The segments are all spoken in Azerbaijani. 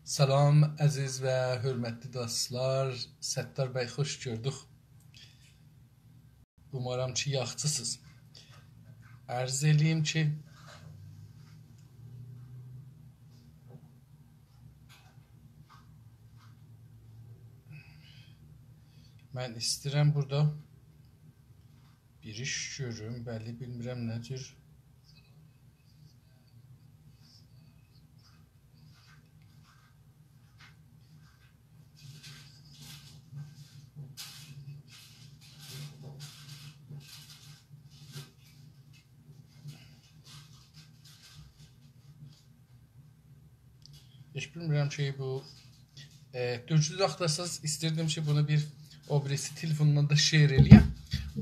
Salam əziz və hörmətli dostlar, Səttar bəy xoş gördük. Umarım ki yaxçısınız. Ərz eləyim ki mən istəyirəm burada bir iş görüm, bəli bilmirəm nə cür. Heç bilmirəm ki bu düzgün vaxtlasız istəyirdim ki bunu bir o birisi telefonundan da share eləyəm.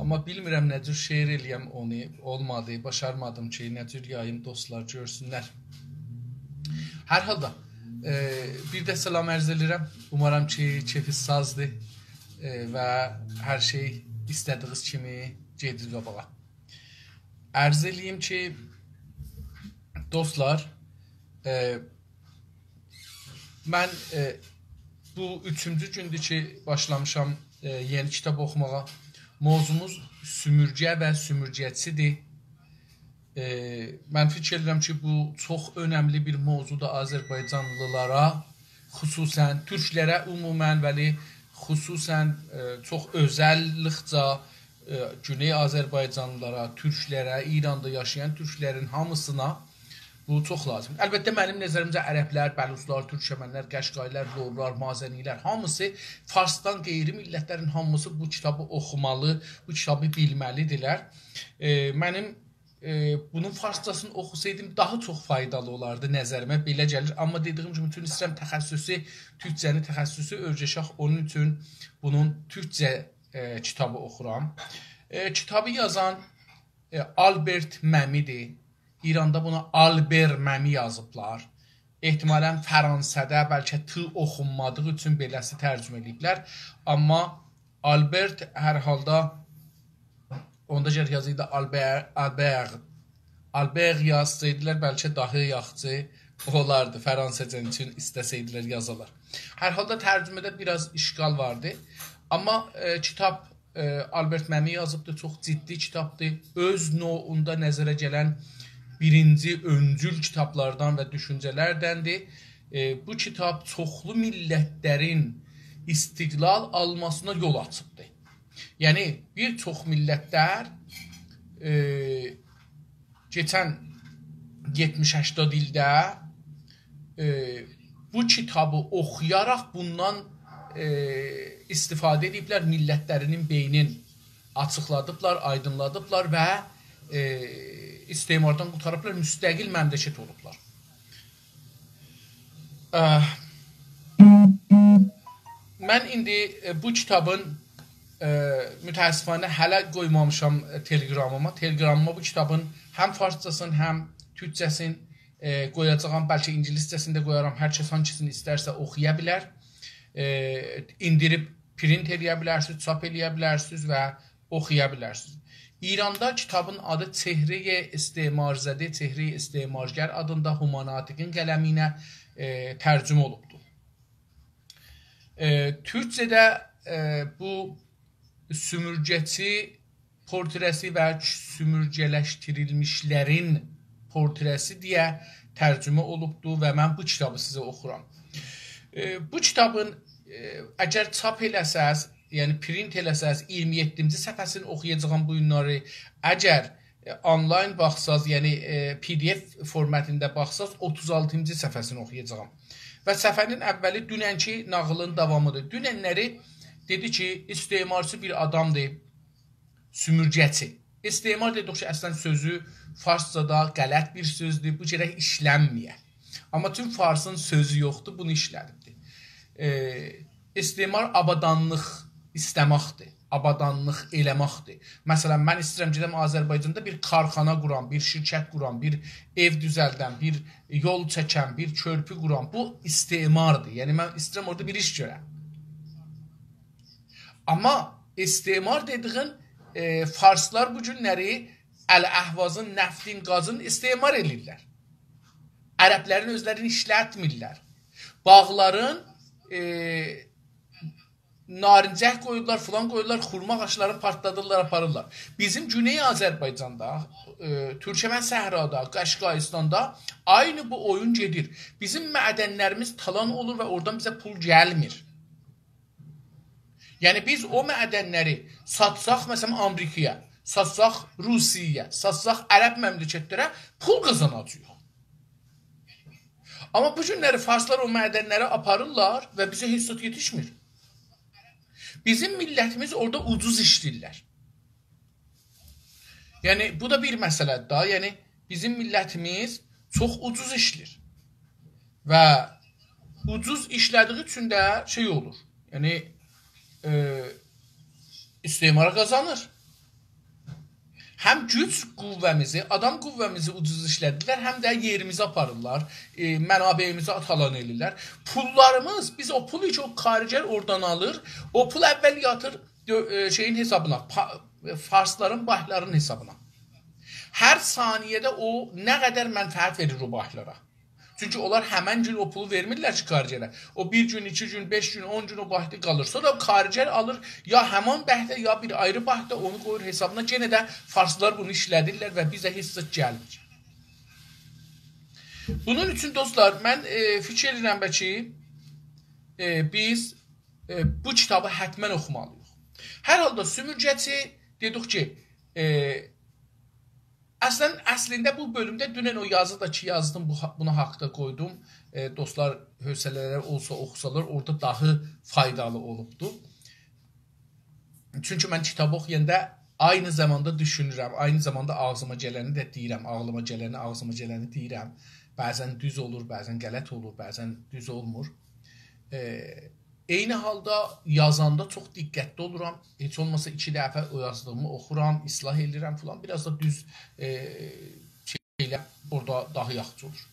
Amma bilmirəm nə cür share eləyəm onu. Olmadı, başarmadım ki nə cür yayım dostlar görsünlər. Hər halda bir də salam ərz edirəm. Umarım ki keyfiniz sazdır və hər şey istədiyiniz kimi gedir qabağa. Ərz eləyim ki dostlar mən bu üçüncü gündür ki başlamışam yeni kitab oxumağa. Mövzumuz sümürgə və sümürgəçidir. Mən fikir edirəm ki bu çox önəmli bir mövzudur Azərbaycanlılara, xüsusən türklərə ümumən, bəli xüsusən çox özəllikcə Güney Azərbaycanlılara, türklərə, İranda yaşayan türklərin hamısına bu çox lazımdır. Əlbəttə mənim nəzərimcə ərəblər, bəluslar, türkçəmənlər, qəşqaylar, lorlar, mazənilər hamısı Farsdan qeyri millətlərin hamısı bu kitabı oxumalı, bu kitabı bilməlidirlər. Mənim bunun farsçasını oxusaydım daha çox faydalı olardı nəzərimə belə gəlir. Amma dediyim kimi bütün istəyirəm təxəssüsü, türkçəni təxəssüsü öyrəşək. Onun üçün bunun türkçə kitabı oxuram. Kitabı yazan Albert Məmidir. İranda buna Albert Məmi yazıblar. Ehtimalən Fransada bəlkə T oxunmadığı üçün beləsi tərcümə ediblər. Amma Albert hər halda onda gəlir yazıydı Albert yazsaydılar bəlkə daha yaxşı olardı. Fransızca üçün istəsəydilər yazalar. Hər halda tərcümədə biraz işgal vardı. Amma kitab Albert Məmi yazıbdır. Çox ciddi kitabdır. Öz növündə nəzərə gələn birinci öncül kitablardan və düşüncələrdəndir. Bu kitab çoxlu millətlərin istiqlal almasına yol açıbdır. Yəni, bir çox millətlər keçən 70-80 ildə bu kitabı oxuyaraq bundan istifadə ediblər, millətlərinin beynin açıqladıblar, aydınladıblar və istemardan qurtarıblar, müstəqil məmləkət olublar. Mən indi bu kitabın mütəəssifanə hələ qoymamışam telegramıma. Telegramıma bu kitabın həm farsçasını, həm türkçəsini qoyacağam. Bəlkə ingiliscəsini də qoyaram. Hər kəs hangisini istərsə oxuya bilər. İndirib print eləyə bilərsiniz, çap eləyə bilərsiniz və oxuya bilərsiniz. İranda kitabın adı Çehre-i İsteğmarzədə, Çehre-i İsteğmargər adında Humanatiqin qələmi ilə tərcümə olubdur. Türkçədə bu sümürgəçi portresi və sümürgələşdirilmişlərin portresi deyə tərcümə olubdur və mən bu kitabı sizə oxuram. Bu kitabın əgər çap eləsəz, yəni print eləsəz 27-ci səhifəsini oxuyacağım bu günləri. Əgər online baxsaz, yəni PDF formatında baxsaz 36-cı səhifəsini oxuyacağam. Və səhifənin əvvəli dünənki nağılın davamıdır. Dünənləri dedi ki, istemarçı bir adamdır, sümürgəçi. İstemar dedik ki, əslən sözü farsçada qələt bir sözdür, bu gərək işlənməyə. Amma tüm farsın sözü yoxdur, bunu işlədibdir. İstemar abadanlıq istəməkdir, abadanlıq eləməkdir. Məsələn, mən istəyirəm gedəm Azərbaycanda bir karxana quram, bir şirkət quram, bir ev düzəldən, bir yol çəkən, bir körpü quram. Bu istemardır. Yəni, mən istəyirəm orada bir iş görəm. Amma istemar dediğin farslar bu günləri əl-əhvazın, nəftin, qazın istemar edirlər. Ərəblərin özlərini işlətmirlər. bağların narincək qoyurlar, filan qoyurlar, xurma ağaclarını partladırlar, aparırlar. Bizim Güney Azərbaycanda, Türkmen Səhrada, Qəşqayistanda aynı bu oyun gedir. Bizim mədənlərimiz talan olur və oradan bizə pul gəlmir. Yəni biz o mədənləri satsaq, məsələn, Amerikaya, satsaq Rusiyaya, satsaq Ərəb məmləkətlərə pul qazanacaq. Amma bu günləri farslar o mədənləri aparırlar və bizə heç zət yetişmir. Bizim millətimiz orada ucuz işləyirlər. Yəni, bu da bir məsələdir da. Yəni, bizim millətimiz çox ucuz işləyir. Və ucuz işlədiyi üçün də şey olur. Yəni, istismara qazanır. Həm güc qüvvəmizi, adam qüvvəmizi ucuz işlədirlər, həm də yerimizi aparırlar, mənabeyimizi atalan edirlər. Pullarımız, biz o pulu çox xaricər oradan alır, o pul əvvəl yatır şeyin hesabına, farsların, bahlarının hesabına. Hər saniyədə o nə qədər mənfəət verir o bahlara. Çünki onlar həmən gün o pulu vermirlər ki, xaricərə. O 1 gün, 2 gün, 5 gün, 10 gün o bahdə qalır. Sonra xaricər alır, ya həman bəhdə, ya bir ayrı bahdə onu qoyur hesabına. Yenə də farslar bunu işlədirlər və bizə heç zət gəlmir. Bunun üçün dostlar, mən fikir edirəm ki, biz bu kitabı hətmən oxumalıyıq. Hər halda sümürgəçi dedik ki, Əslində bu bölümdə dünən o yazı da ki, yazdım, buna haqda qoydum. Dostlar, hövsələlər olsa oxusalar, orada daha faydalı olubdu. Çünki mən kitab oxuyanda aynı zamanda düşünürəm, aynı zamanda ağzıma gələni də deyirəm, ağlıma gələni, ağzıma gələni deyirəm. Bəzən düz olur, bəzən qələt olur, bəzən düz olmur. Eyni halda yazanda çox diqqətli oluram. Heç olmasa 2 dəfə o yazdığımı oxuram, islah edirəm falan. Biraz da düz şeylər orada daha yaxşı olur.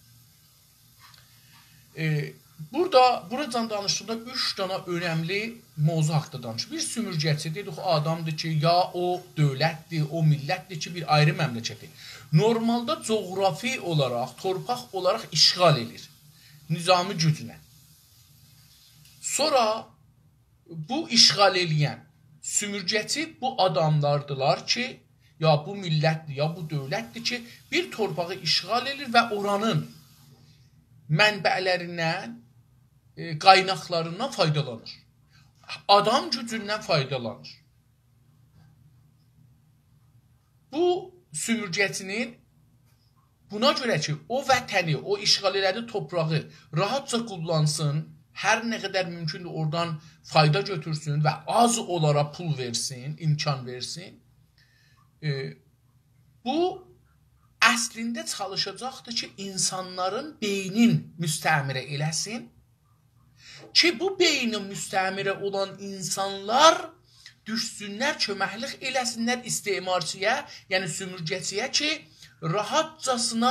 Buradan danışdığımda 3 dana önəmli mövzu haqda danışır. Bir sümürgəçi dedik, adamdır ki, ya o dövlətdir, o millətdir ki, bir ayrı məmləkəti. Normalda coğrafi olaraq, torpaq olaraq işğal edir. Nizami gücünə. Sonra bu işğal eləyən sümürgəçi bu adamlardılar ki, ya bu millətdir, ya bu dövlətdir ki, bir torpağı işğal edir və oranın mənbələrindən, qaynaqlarından faydalanır. Adam gücündən faydalanır. Bu sümürgəçinin buna görə ki, o vətəni, o işğal elədiyi toprağı rahatca kullansın, hər nə qədər mümkündür oradan fayda götürsün və az olaraq pul versin, imkan versin. Bu əslində çalışacaqdır ki, insanların beynin müstəmirə eləsin ki, bu beynin müstəmirə olan insanlar düşsünlər, köməklik eləsinlər istemarçıya, yəni sümürgəçiyə ki, rahatcasına,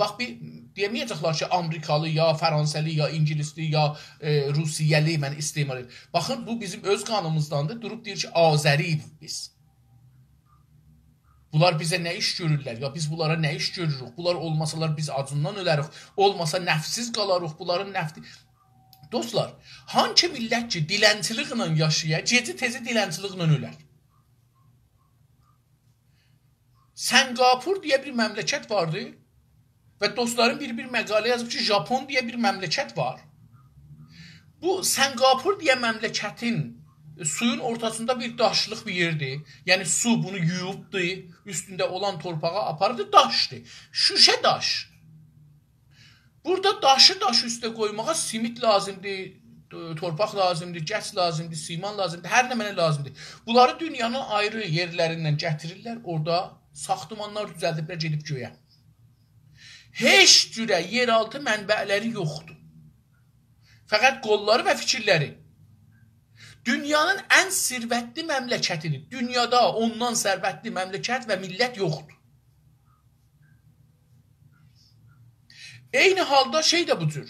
bax bir deməyəcəklər ki, Amerikalı, ya Fransəli, ya İngilisli, ya Rusiyəli mən istemar edir. Baxın, bu bizim öz qanımızdandır. Durub deyir ki, Azəriyik biz. Bunlar bizə nə iş görürlər? Ya biz bunlara nə iş görürük? Bunlar olmasalar biz acından ölərik. Olmasa nəfsiz qalarıq. Bunların nəfti... Dostlar, hangi millət ki, dilənçiliklə yaşayır, geci tezi dilənçiliklə ölər. Səngapur deyə bir məmləkət vardı və dostların bir məqalə yazıb ki, Japon deyə bir məmləkət var. Bu Səngapur deyə məmləkətin suyun ortasında bir daşlıq bir yerdir. Yəni su bunu yuyubdu, üstündə olan torpağa apardı, daşdır. Şüşə daş. Burada daşı daş üstə qoymağa simit lazımdır, torpaq lazımdır, gəs lazımdır, siman lazımdır, hər nə mənə lazımdır. Bunları dünyanın ayrı yerlərindən gətirirlər, orada saxtımanlar düzəldiblər, gedib göyə. Heç cürə yeraltı mənbələri yoxdur. Fəqət qolları və fikirləri. Dünyanın ən sirvətli məmləkətidir. Dünyada ondan sərvətli məmləkət və millət yoxdur. Eyni halda şey də bu cür.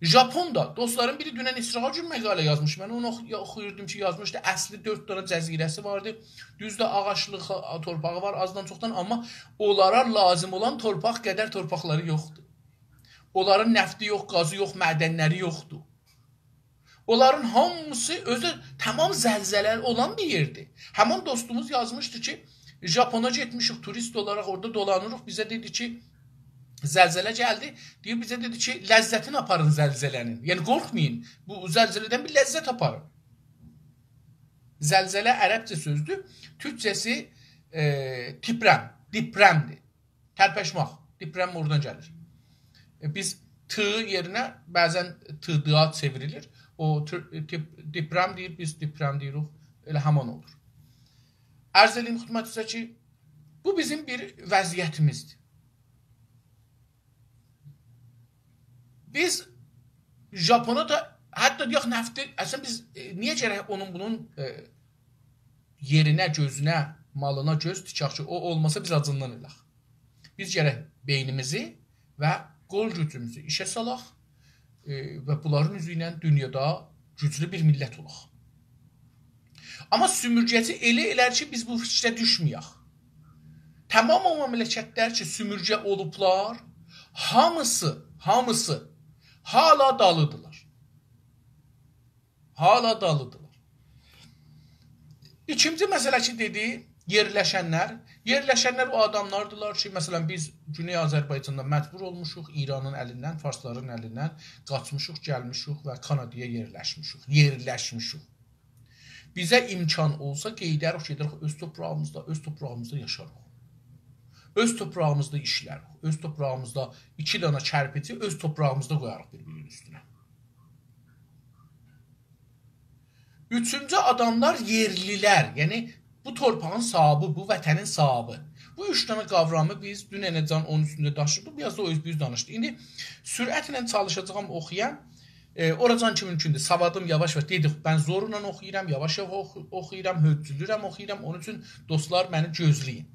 Japonda dostların biri dünən İsrail üçün məqalə yazmış. Mən onu oxuyurdum ki, yazmışdı. Əsli 4 dənə cəzirəsi vardı. Düzdə ağaçlıq torpağı var azdan çoxdan, amma onlara lazım olan torpaq qədər torpaqları yoxdur. Onların nəfti yox, qazı yox, mədənləri yoxdur. Onların hamısı özü tamam zəlzələ olan bir yerdir. Həmin dostumuz yazmışdı ki, Japona getmişik turist olaraq orada dolanırıq. Bizə dedi ki, zəlzələ gəldi. Deyir bizə dedi ki, ləzzətini aparın zəlzələnin. Yəni qorxmayın. Bu zəlzələdən bir ləzzət aparın. Zəlzələ ərəbcə sözdür. Türkçəsi tiprəm, diprəmdir. Tərpəşmək. Diprəm oradan gəlir. Biz t yerinə bəzən t-dığa çevrilir. O diprəm deyir, biz diprəm deyirik. Elə həman olur. Ərz edeyim xidmətinizə ki, bu bizim bir vəziyyətimizdir. Biz Japona da hətta deyək nəfti, əslən biz niyə gərək onun bunun yerinə, gözünə, malına göz tikək ki, o olmasa biz acından elək. Biz gərək beynimizi və qol gücümüzü işə salaq və bunların üzü ilə dünyada güclü bir millət olaq. Amma sümürgəci elə elər ki, biz bu fikrə düşməyək. Tamam o məmləkətlər ki, sümürgə olublar, hamısı hala dalıdırlar. Hala dalıdırlar. İkinci məsələ ki, dedi, yerləşənlər. Yerləşənlər o adamlardılar ki, məsələn, biz Güney Azərbaycanda məcbur olmuşuq, İranın əlindən, Farsların əlindən qaçmışıq, gəlmişik və Kanadaya yerləşmişik. Bizə imkan olsa qeydərik, gedərik öz toprağımızda yaşarıq. Öz toprağımızda işlərik, öz toprağımızda 2 dana kərpici öz toprağımızda qoyarıq bir-birinin üstünə. Üçüncü adamlar yerlilər, yəni bu torpağın sahibi, bu vətənin sahibi. Bu 3 dana qavramı biz dünənəcən onun üstündə daşıdıq, biraz da o biz danışdıq. İndi sürətlə çalışacağım oxuyan, oracan ki mümkündür. Savadım yavaş və dedik, mən zorla oxuyuram, yavaş oxuyuram, höccülürəm oxuyuram. Onun üçün dostlar məni gözləyin.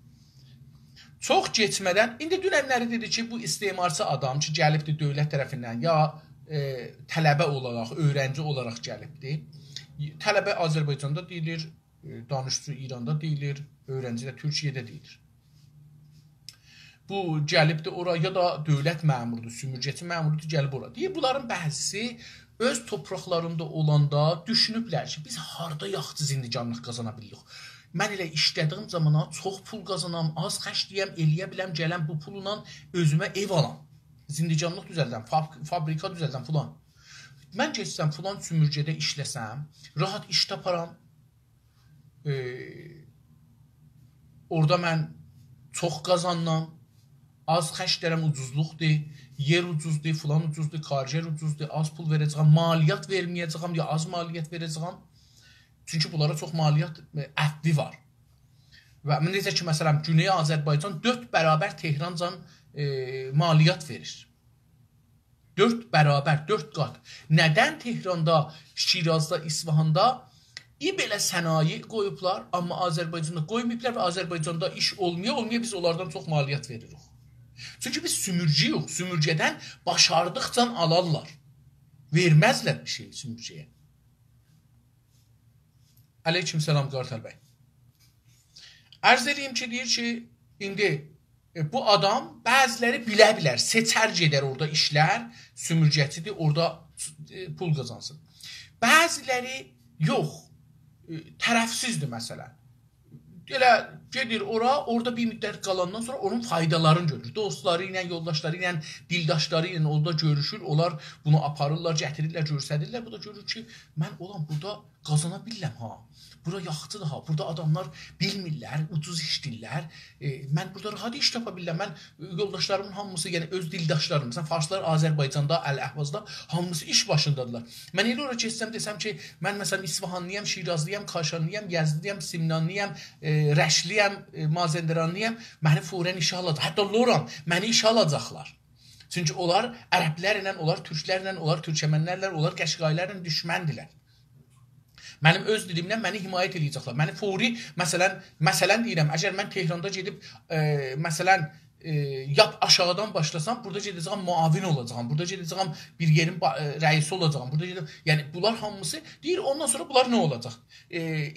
Çox geçmədən, indi dünənləri dedi ki, bu istemarçı adam ki, gəlibdir dövlət tərəfindən, ya tələbə olaraq, öğrenci olaraq gəlibdir. Tələbə Azərbaycanda deyilir, danışıcı İranda deyilir, öğrenci də Türkiyədə deyilir. Bu gəlibdir ora, ya da dövlət məmurudur, sümürgəçi məmurudur, gəlib ora. Deyir, bunların bəhsi öz topraqlarında olanda düşünüblər ki, biz harda yaxçı zindicanlıq qazana bilirik. Mən elə işlədiyim zamana çox pul qazanam, az xərcləyəm, eləyə biləm, gələm bu pulla özümə ev alam. Zindicanlıq düzəldəm, fabrika düzəldəm filan. Mən geçsəm filan sümürgədə işləsəm, rahat iş taparam. Orada mən çox qazanlam, az xərclərəm, ucuzluqdur, yer ucuzdur, filan ucuzdur, karjer ucuzdur, az pul verəcəm, maliyyat verməyəcəm, ya az maliyyat verəcəm. Çünki bunlara çox maliyyat əhvi var. Və necə ki, məsələn, Güney Azərbaycan 4 bərabər Tehrancan maliyyat verir. 4 bərabər, 4 qat. Nədən Tehranda, Şirazda, İsfahanda belə sənaye qoyublar, amma Azərbaycanda qoymayıblar və Azərbaycanda iş olmaya biz onlardan çox maliyyat veririk. Çünki biz sümürcüyük, sümürcədən başardıqca alarlar. Verməzlər bir şey sümürcəyə. Aleyküm selam Qartal bəy. Ərz edeyim ki, deyir ki, indi bu adam bəziləri bilə-bilər, seçər gedər orada işlər, sümürgəçidir, orada pul qazansın. Bəziləri yox, tərəfsizdir məsələn. Elə gedir ora, orada bir müddət qalandan sonra onun faydalarını görür. Dostları ilə, yoldaşları ilə, dildaşları ilə orada görüşür, onlar bunu aparırlar, gətirirlər, görsədirlər. Bu da görür ki, mən olan burada qazana bilirəm ha. Bura yaxçıdır ha, burada adamlar bilmirlər, ucuz işdirlər. Mən burada rahat iş tapa bilirəm. Mən yoldaşlarımın hamısı, yəni öz dildaşlarım, məsələn, Farslar Azərbaycanda, Əl-Əhvazda hamısı iş başındadılar. Mən elə ora keçsəm desəm ki, mən məsələn İsfahanlıyam, Şirazlıyam, Kaşanlıyam, Yazlıyam, Simnanlıyam, Rəşliyəm, Mazəndaranlıyam, məni furən işə alacaq. Hətta Loram, məni işə alacaqlar. Çünki onlar ərəblərlə, onlar türklərlə, onlar türkəmənlərlə, onlar qəşqaylərlə düşməndirlər. Mənim öz dilimdən məni himayət edəcəklər. Məni furi, məsələn deyirəm, əgər mən Tehranda gedib, məsələn, yap aşağıdan başlasam, burada gedəcəm muavin olacağım, burada gedəcəm bir yerin rəisi olacağım, burada gedəcəm, yəni bunlar hamısı deyir, ondan sonra bunlar nə olacaq?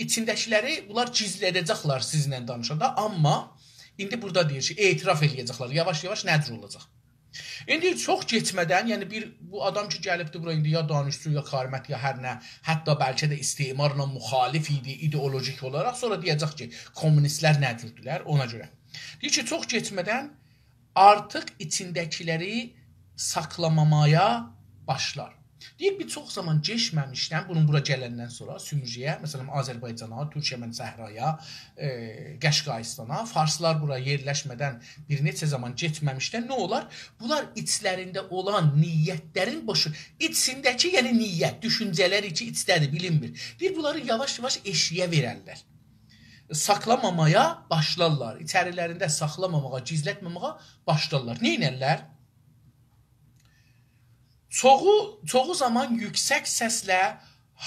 İçindəkiləri bunlar gizlədəcəklər sizinlə danışanda, amma indi burada deyir ki, etiraf eləyəcəklər, yavaş-yavaş nədir olacaq? İndi çox keçmədən, yəni bu adam ki gəlibdi bura indi ya danışçı, ya xarmət, ya hər nə, hətta bəlkə də istemarla müxalif idi ideolojik olaraq, sonra deyəcək ki, kommunistlər nədirdilər ona görə. Deyir ki, çox keçmədən artıq içindəkiləri saklamamaya başlar. Deyir, bir çox zaman geçməmişdən, bunun bura gələndən sonra sümürcəyə, məsələn, Azərbaycana, Türkiyəmən Səhraya, Qəşqaistana, Farslar bura yerləşmədən bir neçə zaman geçməmişdən nə olar? Bunlar içlərində olan niyyətlərin boşu, içindəki, yəni niyyət, düşüncələr içi içdədir, bilinmir. Deyir, bunları yavaş-yavaş eşiyə verərlər. Saklamamaya başlarlar. İçərilərində saxlamamağa, gizlətməməyə başlarlar. Neynərlər? Çoğu zaman yüksək səslə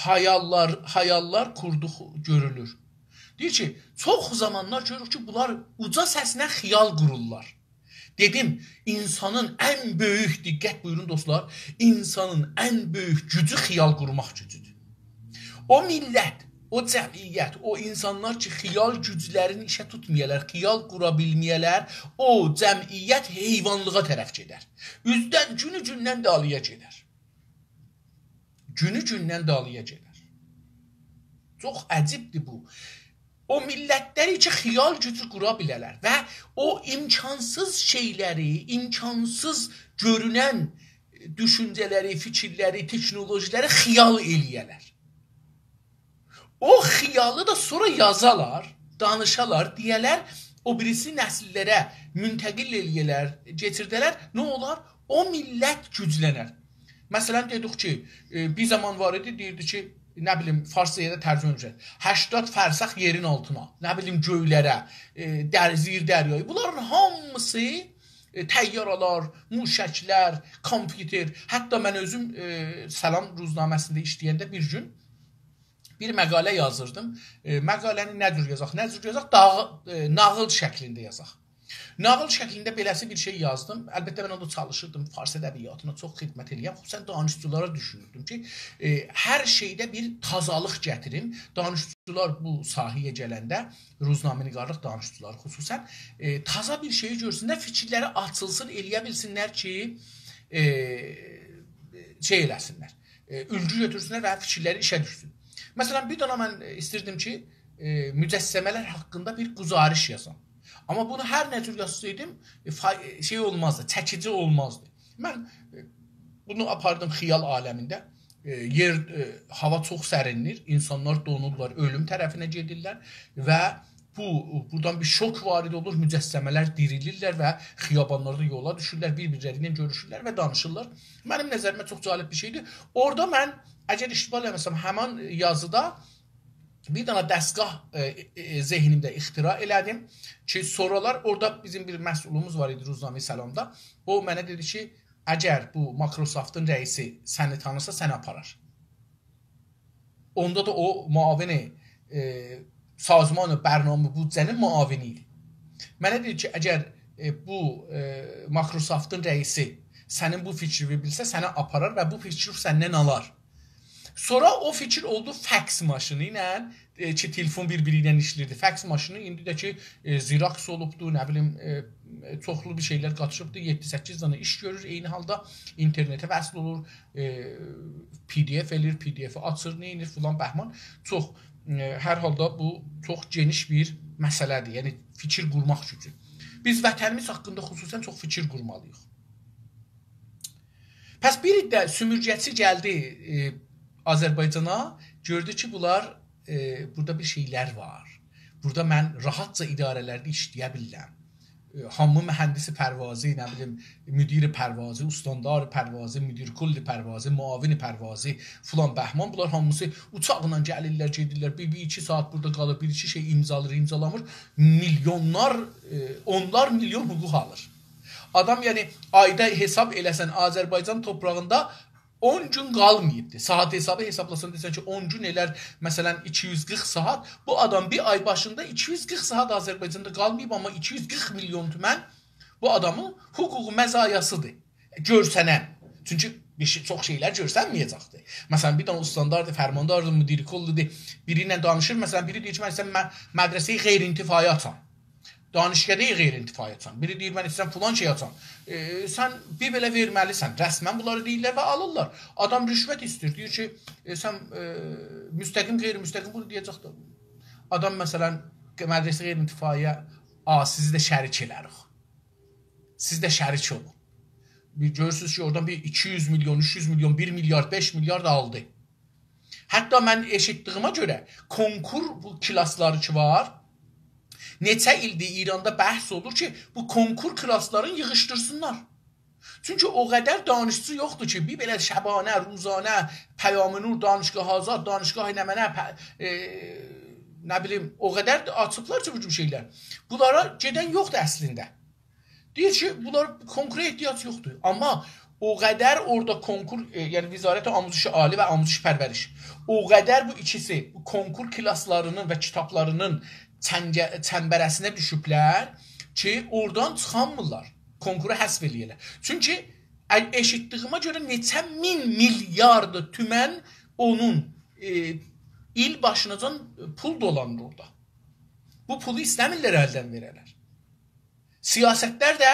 hayallar qurduğu görülür. Deyir ki, çox zamanlar görürük ki, bunlar uca səslə xiyal qururlar. Dedim, insanın ən böyük, diqqət buyurun dostlar, insanın ən böyük gücü xiyal qurmaq gücüdür. O millət, o cəmiyyət, o insanlar ki, xiyal güclərini işə tutmayələr, xiyal qura bilməyələr, o cəmiyyət heyvanlığa tərəf gedər. Üzdən günü-gündən dalıya gedər. Günü-gündən dalıya gedər. Çox əcibdir bu. O millətləri ki, xiyal gücü qura bilələr və o imkansız şeyləri, imkansız görünən düşüncələri, fikirləri, texnolojiləri xiyal eləyələr. O xiyalı da sonra yazalar, danışalar, deyələr, o birisi nəsillərə müntəqil eləyələr, getirdələr, nə olar? O millət güclənər. Məsələn, dedik ki, bir zaman var idi, deyirdi ki, nə bilim, farscaya da tərcümə edəcək, 80 fərsəx yerin altına, nə bilim, göylərə, zir dəryayı, bunların hamısı təyyaralar, muşəklər, kompüter, hətta mən özüm Salam ruznaməsində işləyəndə bir gün bir məqalə yazırdım. Məqaləni nə cür yazaq? Nə cür yazaq? Nağıl şəklində yazaq. Nağıl şəklində beləsi bir şey yazdım. Əlbəttə mən onda çalışırdım. Fars ədəbiyyatına çox xidmət eləyəm. Xüsusən danışçılara düşünürdüm ki, hər şeydə bir tazalıq gətirim. Danışçılar bu sahəyə gələndə, ruznamenigarlıq danışçılar xüsusən, taza bir şeyi görsünlər, fikirləri açılsın, eləyə bilsinlər ki, şey eləsinlər, ülgü götürsünlər və fikirləri işə düşsün. Məsələn, bir dana mən istirdim ki, mücəssəmələr haqqında bir quzarış yazam. Amma bunu hər nə cür yazsaydım, şey olmazdı, çəkici olmazdı. Mən bunu apardım xiyal aləmində. Hava çox sərinlir, insanlar donurlar, ölüm tərəfinə gedirlər və buradan bir şok varid olur, mücəssəmələr dirilirlər və xiyabanlarda yola düşürlər, bir-birləri ilə görüşürlər və danışırlar. Mənim nəzərimə çox cəlib bir şeydir. Orada mən, əgər iştibar eləməsəm, həman yazıda bir dana dəstgah zehnimdə ixtira elədim ki, sonralar orada bizim bir məsulumuz var idi Ruznamə Səlamda. O mənə dedi ki, əgər bu Microsoft'un rəisi səni tanırsa, səni aparar. Onda da o muavini Sazman-ı Bərnamə Büdcənin muavini idi. Mənə dedi ki, əgər bu Microsoft'un rəisi sənin bu fikri bilsə, səni aparar və bu fikri səndən alar. Sonra o fikir oldu faks maşını ilə ki, telefon bir-biri ilə işlirdi. Faks maşını indi də ki, Xerox olubdu, nə bilim, çoxlu bir şeylər qatışıbdı. 7-8 dana iş görür, eyni halda internetə vəsl olur, PDF eləyir, PDF-i açır, neynir filan bəhman. Çox, hər halda bu çox geniş bir məsələdir, yəni fikir qurmaq gücü. Biz vətənimiz haqqında xüsusən çox fikir qurmalıyıq. Pəs bir də sümürgəçi gəldi Azərbaycana, gördü ki, burada bir şeylər var. Burada mən rahatca idarələrdə işləyə bilirəm. Hamı mühəndisi pərvazı, nə bilim, müdiri pərvazı, ustandar pərvazı, müdir kulli pərvazı, muavini pərvazı, filan bəhman. Bunlar hamısı uçaqla gəlirlər, gedirlər, bir-iki saat burada qalır, bir-iki şey imzalamır. Milyonlar, onlar milyon hüquq alır. Adam, yəni, ayda hesab eləsən Azərbaycan toprağında 10 gün qalmayıbdır. Saat hesabı hesablasan desən ki, 10 gün elər, məsələn, 240 saat. Bu adam bir ay başında 240 saat Azərbaycanda qalmayıb, amma 240 milyon tümən bu adamın hüquq məzayasıdır. Görsənən. Çünki çox şeylər görsənməyəcəkdir. Məsələn, bir dənə ustandlardır, fərmandardır, müdiri kolludur, biri ilə danışır. Məsələn, biri deyir ki, mən mədrəsəyi qeyri-intifai açam. Danışgahda qeyri-intifai açan. Biri deyir, mən istəyirəm filan şey açan. Sən bir belə verməlisən. Rəsmən bunları deyirlər və alırlar. Adam rüşvət istəyir. Deyir ki, sən müstəqim, qeyri-müstəqim bunu deyəcək də. Adam məsələn, mədrəsə qeyri-intifaiyə, sizi də şərik elərik. Siz də şərik olun. Görürsünüz ki, oradan bir 200 milyon, 300 milyon, 1 milyard, 5 milyard aldı. Hətta mən eşitdiyimə görə konkur bu klasları ki var, neçə ildir İranda bəhs olur ki, bu konkur klasların yığışdırsınlar. Çünki o qədər danışçı yoxdur ki, bir belə şəbanə, ruzanə, Pəyam-ı-Nur, danışgah azad, danışgah nəmənə, nə bilim, o qədər açıblar ki, bu şeylər. Bunlara gedən yoxdur əslində. Deyir ki, bunlar konkura ehtiyac yoxdur. Amma o qədər orada konkur, yəni Vizarət Amuzişi Ali və Amuzişi Pərvəriş, o qədər bu ikisi, bu konkur klaslarının və kitablarının çəmbərəsinə düşüblər ki, oradan çıxanmırlar. Konkura həsb eləyirlər. Çünki eşitdiyimə görə neçə min milyard tümən onun il başınacan pul dolanır orada. Bu pulu istəmirlər əldən verələr. Siyasətlər də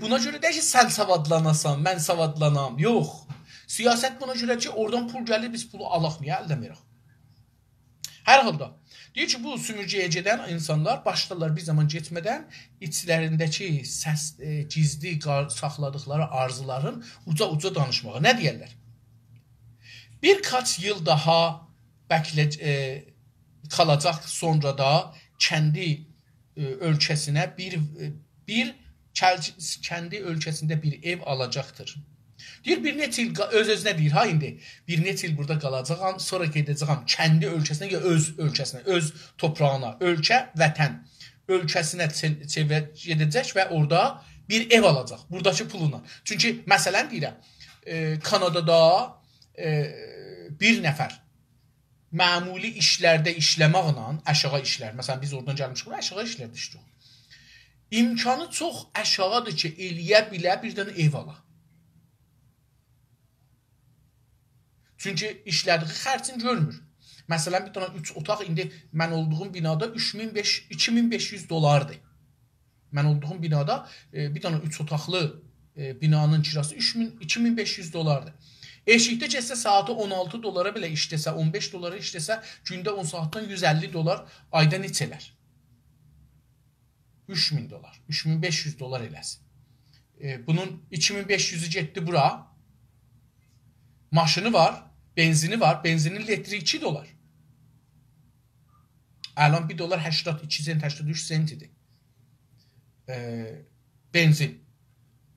buna görə deyir ki, sən savadlanasan, mən savadlanam. Yox. Siyasət buna görə ki, oradan pul gəlir, biz pulu alaq, niyə əldən verək? Hər halda, deyir ki, bu sümürcəyə gedən insanlar başlarlar bir zaman getmədən içlərindəki gizli saxladıqları arzuların uca-uca danışmağa. Nə deyərlər? Bir kaç yıl daha qalacaq, sonra da kəndi ölkəsinə kəndi ölkəsində bir ev alacaqdır. Deyir, bir neçə il, öz-özünə deyir, ha indi, bir neçə il burada qalacaqam, sonra gedəcəkam kəndi ölkəsinə, ya öz ölkəsinə, öz toprağına, ölkə, vətən, ölkəsinə gedəcək və orada bir ev alacaq, buradakı puluna. Çünki, məsələn deyirəm, Kanadada bir nəfər məmuli işlərdə işləməklə, aşağı işlər, məsələn, biz oradan gəlmişik, aşağı işlərdə işlədik. İmkanı çox aşağıdır ki, eləyə bilə bir dənə ev ala. Çünki işlədiyi xərcini görmür. Məsələn, bir dənə 3 otaq, indi mən olduğum binada 2500 dolardır. Mən olduğum binada bir dənə 3 otaqlı binanın kirası 2500 dolardır. Eşikdə keçsə saatı 16 dolara belə işləsə, 15 dolara işləsə, gündə 10 saatdan 150 dolar ayda neçələr? 3000 dolar, 3500 dolar eləsin. Bunun 2500'ü getdi bura. Maşını var, benzini var. Benzinin litri 2 dolar. Əlan 1 dolar 82 sent, 83 sent idi. Benzin.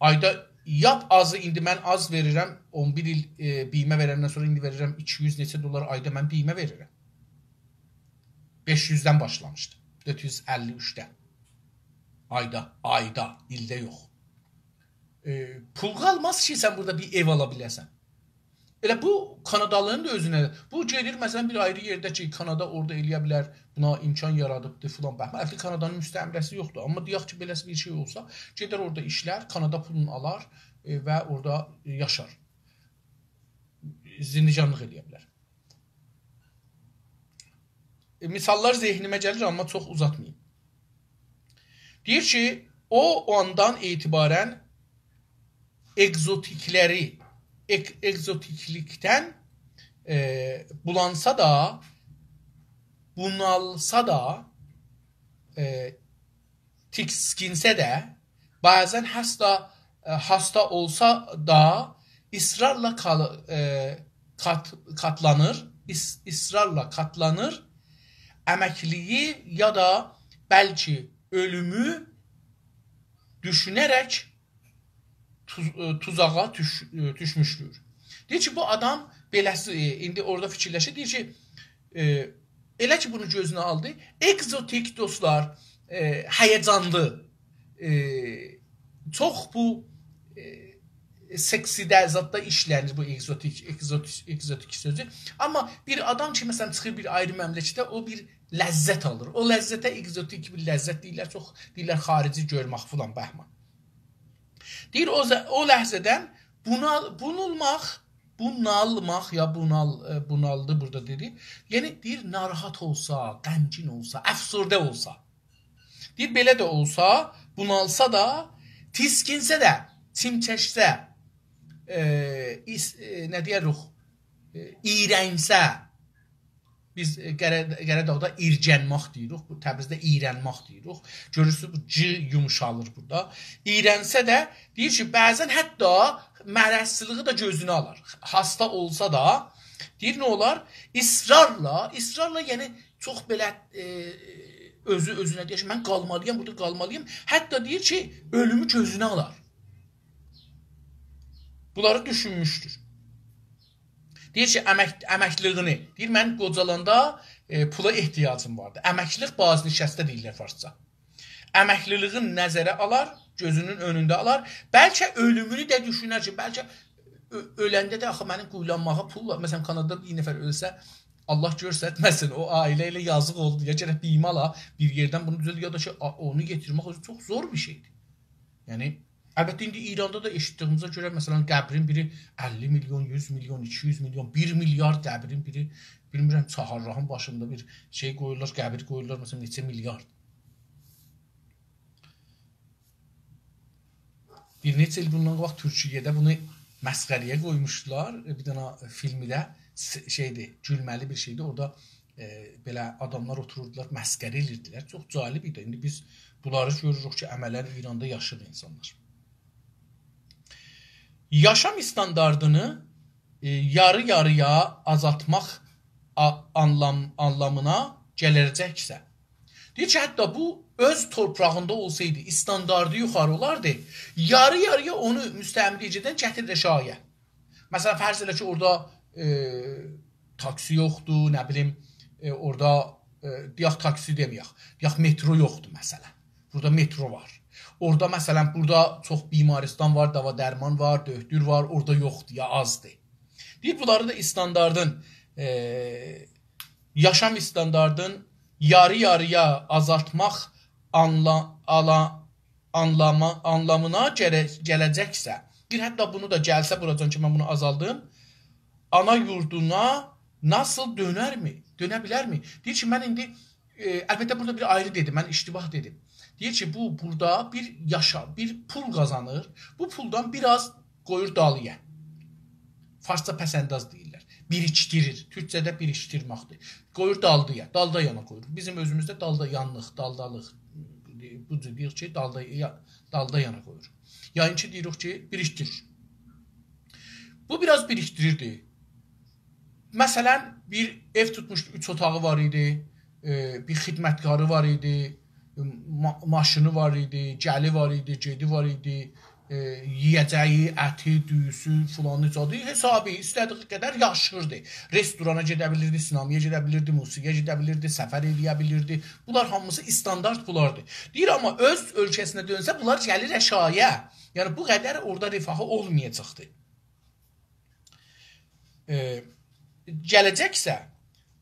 Ayda yap azı, indi mən az verirəm. 11 il biymə verəndən sonra indi verirəm 200 neçə dolar ayda mən biymə verirəm. 500'dən başlamışdı. 453'dən. Ayda, ildə yox. Pul qalmaz ki, sən burada bir ev ala biləsən. Elə bu Kanadalının da özünə, bu gedir məsələn bir ayrı yerdə ki, Kanada orada eləyə bilər, buna imkan yaradıbdır filan bəhmə. Əlbəttə Kanadanın müstəmrəsi yoxdur, amma deyək ki, beləsi bir şey olsa, gedər orada işlər, Kanada pulunu alar və orada yaşar. Zindicanlıq eləyə bilər. Misallar zehnimə gəlir, amma çox uzatmayayım. Deyir ki, o andan etibarən egzotiklikdən bulansa da, bunalsa da, tiksinsə də, bazen hasta olsa da ısrarla katlanır, əməkliyi ya da bəlkə ölümü düşünərək tuzağa düşmüşdür. Deyir ki, bu adam beləsi, indi orada fikirləşir, deyir ki, elə ki bunu gözünə aldı, egzotik dostlar, həyəcanlı, çox bu seksidə, zətdə işlənir bu egzotik sözü. Amma bir adam ki, məsələn, çıxır bir ayrı məmləkətdə, o bir ləzzət alır. O ləzzətə egzotik bir ləzzət deyirlər, çox deyirlər, xarici görmək filan bəhmən. Deyir, o ləhzədən bunalmaq ya bunaldı burada dedi. Yəni, deyir, narahat olsa, qəmgin olsa, əfsurdə olsa. Deyir, belə də olsa, bunalsa da, tiskinsə də, çimçəksə, nə deyirik, iyrənsə, biz Qəradağda ircənmaq deyirik, bu Təbrizdə iyrənmaq deyirik. Görürsünüz, bu c yumuşalır burada. İyrənsə də, deyir ki, bəzən hətta mərəzçılığı da gözünü alır. Hasta olsa da, deyir, nə olar? İsrarla, yəni çox belə özünə deyir ki, mən qalmalıyam, burada qalmalıyam. Hətta deyir ki, ölümü gözünə alar. Bunları düşünmüşdür. Deyir ki, əməkliyini, deyir, mən qocalanda pula ehtiyacım vardı. Əməklilik bazinişəstə deyirlər farsça. Əməkliliğin nəzərə alar, gözünün önündə alar. Bəlkə ölümünü də düşünər ki, bəlkə öləndə də axı mənim quyulanmağa pul var. Məsələn, Kanadada bir nəfər ölsə, Allah görsətməsin, o ailə ilə yazıq oldu. Ya gərək bimala bir yerdən bunu düzəldir, ya da ki, onu getirmək çox zor bir şeydir. Yəni, əlbəttə, indi İranda da eşitdiyimizə görə, məsələn, qəbrin biri 50 milyon, 100 milyon, 200 milyon, 1 milyar qəbrin biri, bilmirəm, Çaharrahın başında bir şey qoyurlar, qəbir qoyurlar, məsələn, neçə milyar. Bir neçə il bundan qabaq Türkiyədə bunu məsxəriyə qoymuşdular. Bir dənə filmidə şeydir, gülməli bir şeydir. Orada belə adamlar otururdular, məsxərə edirdilər. Çox cəlib idi. İndi biz bunları görürük ki, əməllər İranda yaşır insanlar. Yaşam standardını yarı-yarıya azaltmaq anlamına gələcəksə, deyir ki, hətta bu öz torpağında olsaydı, standardı yuxarı olardı, yarı-yarıya onu müstəmləkədən gətirir aşağıya. Məsələn, fərz elə ki, orada taksi yoxdur, nə bilim, orada deyək taksi deməyək, deyək metro yoxdur məsələn. Burada metro var. Orada məsələn, burada çox bimaristan var, dava dərman var, döhdür var, orada yoxdur, ya azdır. Deyir, bunları da standardın, yaşam standardın yarı-yarıya azaltmaq anlamına gələcəksə, bir hətta bunu da gəlsə buracan ki, mən bunu azaldım, ana yurduna nasıl dönərmi? Dönə bilərmi? Deyir ki, mən indi, əlbəttə burada bir ayrı dedim, mən iştibah dedim. Deyir ki, bu burada bir pul qazanır, bu puldan biraz qoyur dalıya. Farsça pəsəndaz deyirlər. Birikdirir. Türkçədə birikdirməkdir. Qoyur daldıya. Dalda yana qoyur. Bizim özümüzdə dalda yanlıq, daldalıq. Bu cür deyirik ki, dalda yana qoyur. Yəni ki, deyirik ki, birikdirir. Bu biraz birikdirirdi. Məsələn, bir ev tutmuşdu, 3 otağı var idi, bir xidmətkarı var idi, maşını var idi, gəli var idi, gedi var idi, yiyəcəyi, əti, düyüsü, filanı cadı, hesabı istədiyi qədər yaşırdı. Restorana gedə bilirdi, sinamaya gedə bilirdi, musiqiyə gedə bilirdi, səfər eləyə bilirdi. Bunlar hamısı standart bunlardır. Deyir, amma öz ölkəsinə dönsə, bunlar gəlir əşaya. Yəni, bu qədər orada rifahı olmayacaqdır. Gələcəksə,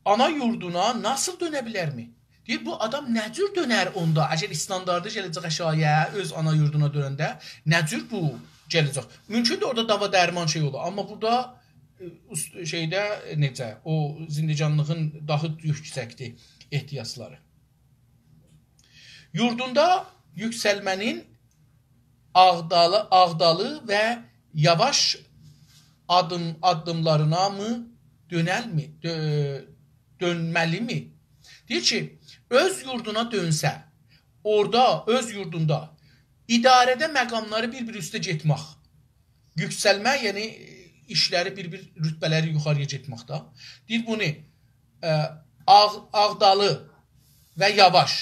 ana yurduna nasıl dönə bilərmi? Deyir, bu adam nə cür dönər onda? Əgər standardı gələcək əşaya, öz ana yurduna dönəndə, nə cür bu gələcək? Mümkün də orada dava dərman şey olur. Amma burada şeydə necə? O zindicanlığın daha yüksəkdir ehtiyacları. Yurdunda yüksəlmənin ağdalı və yavaş addımlarına mı dönməli mi? Deyir ki, öz yurduna dönsə, orada, öz yurdunda idarədə məqamları bir-bir üstə getmək, yüksəlmə, yəni işləri bir-bir rütbələri yuxarıya getməkdə. Deyir, bunu ağdalı və yavaş.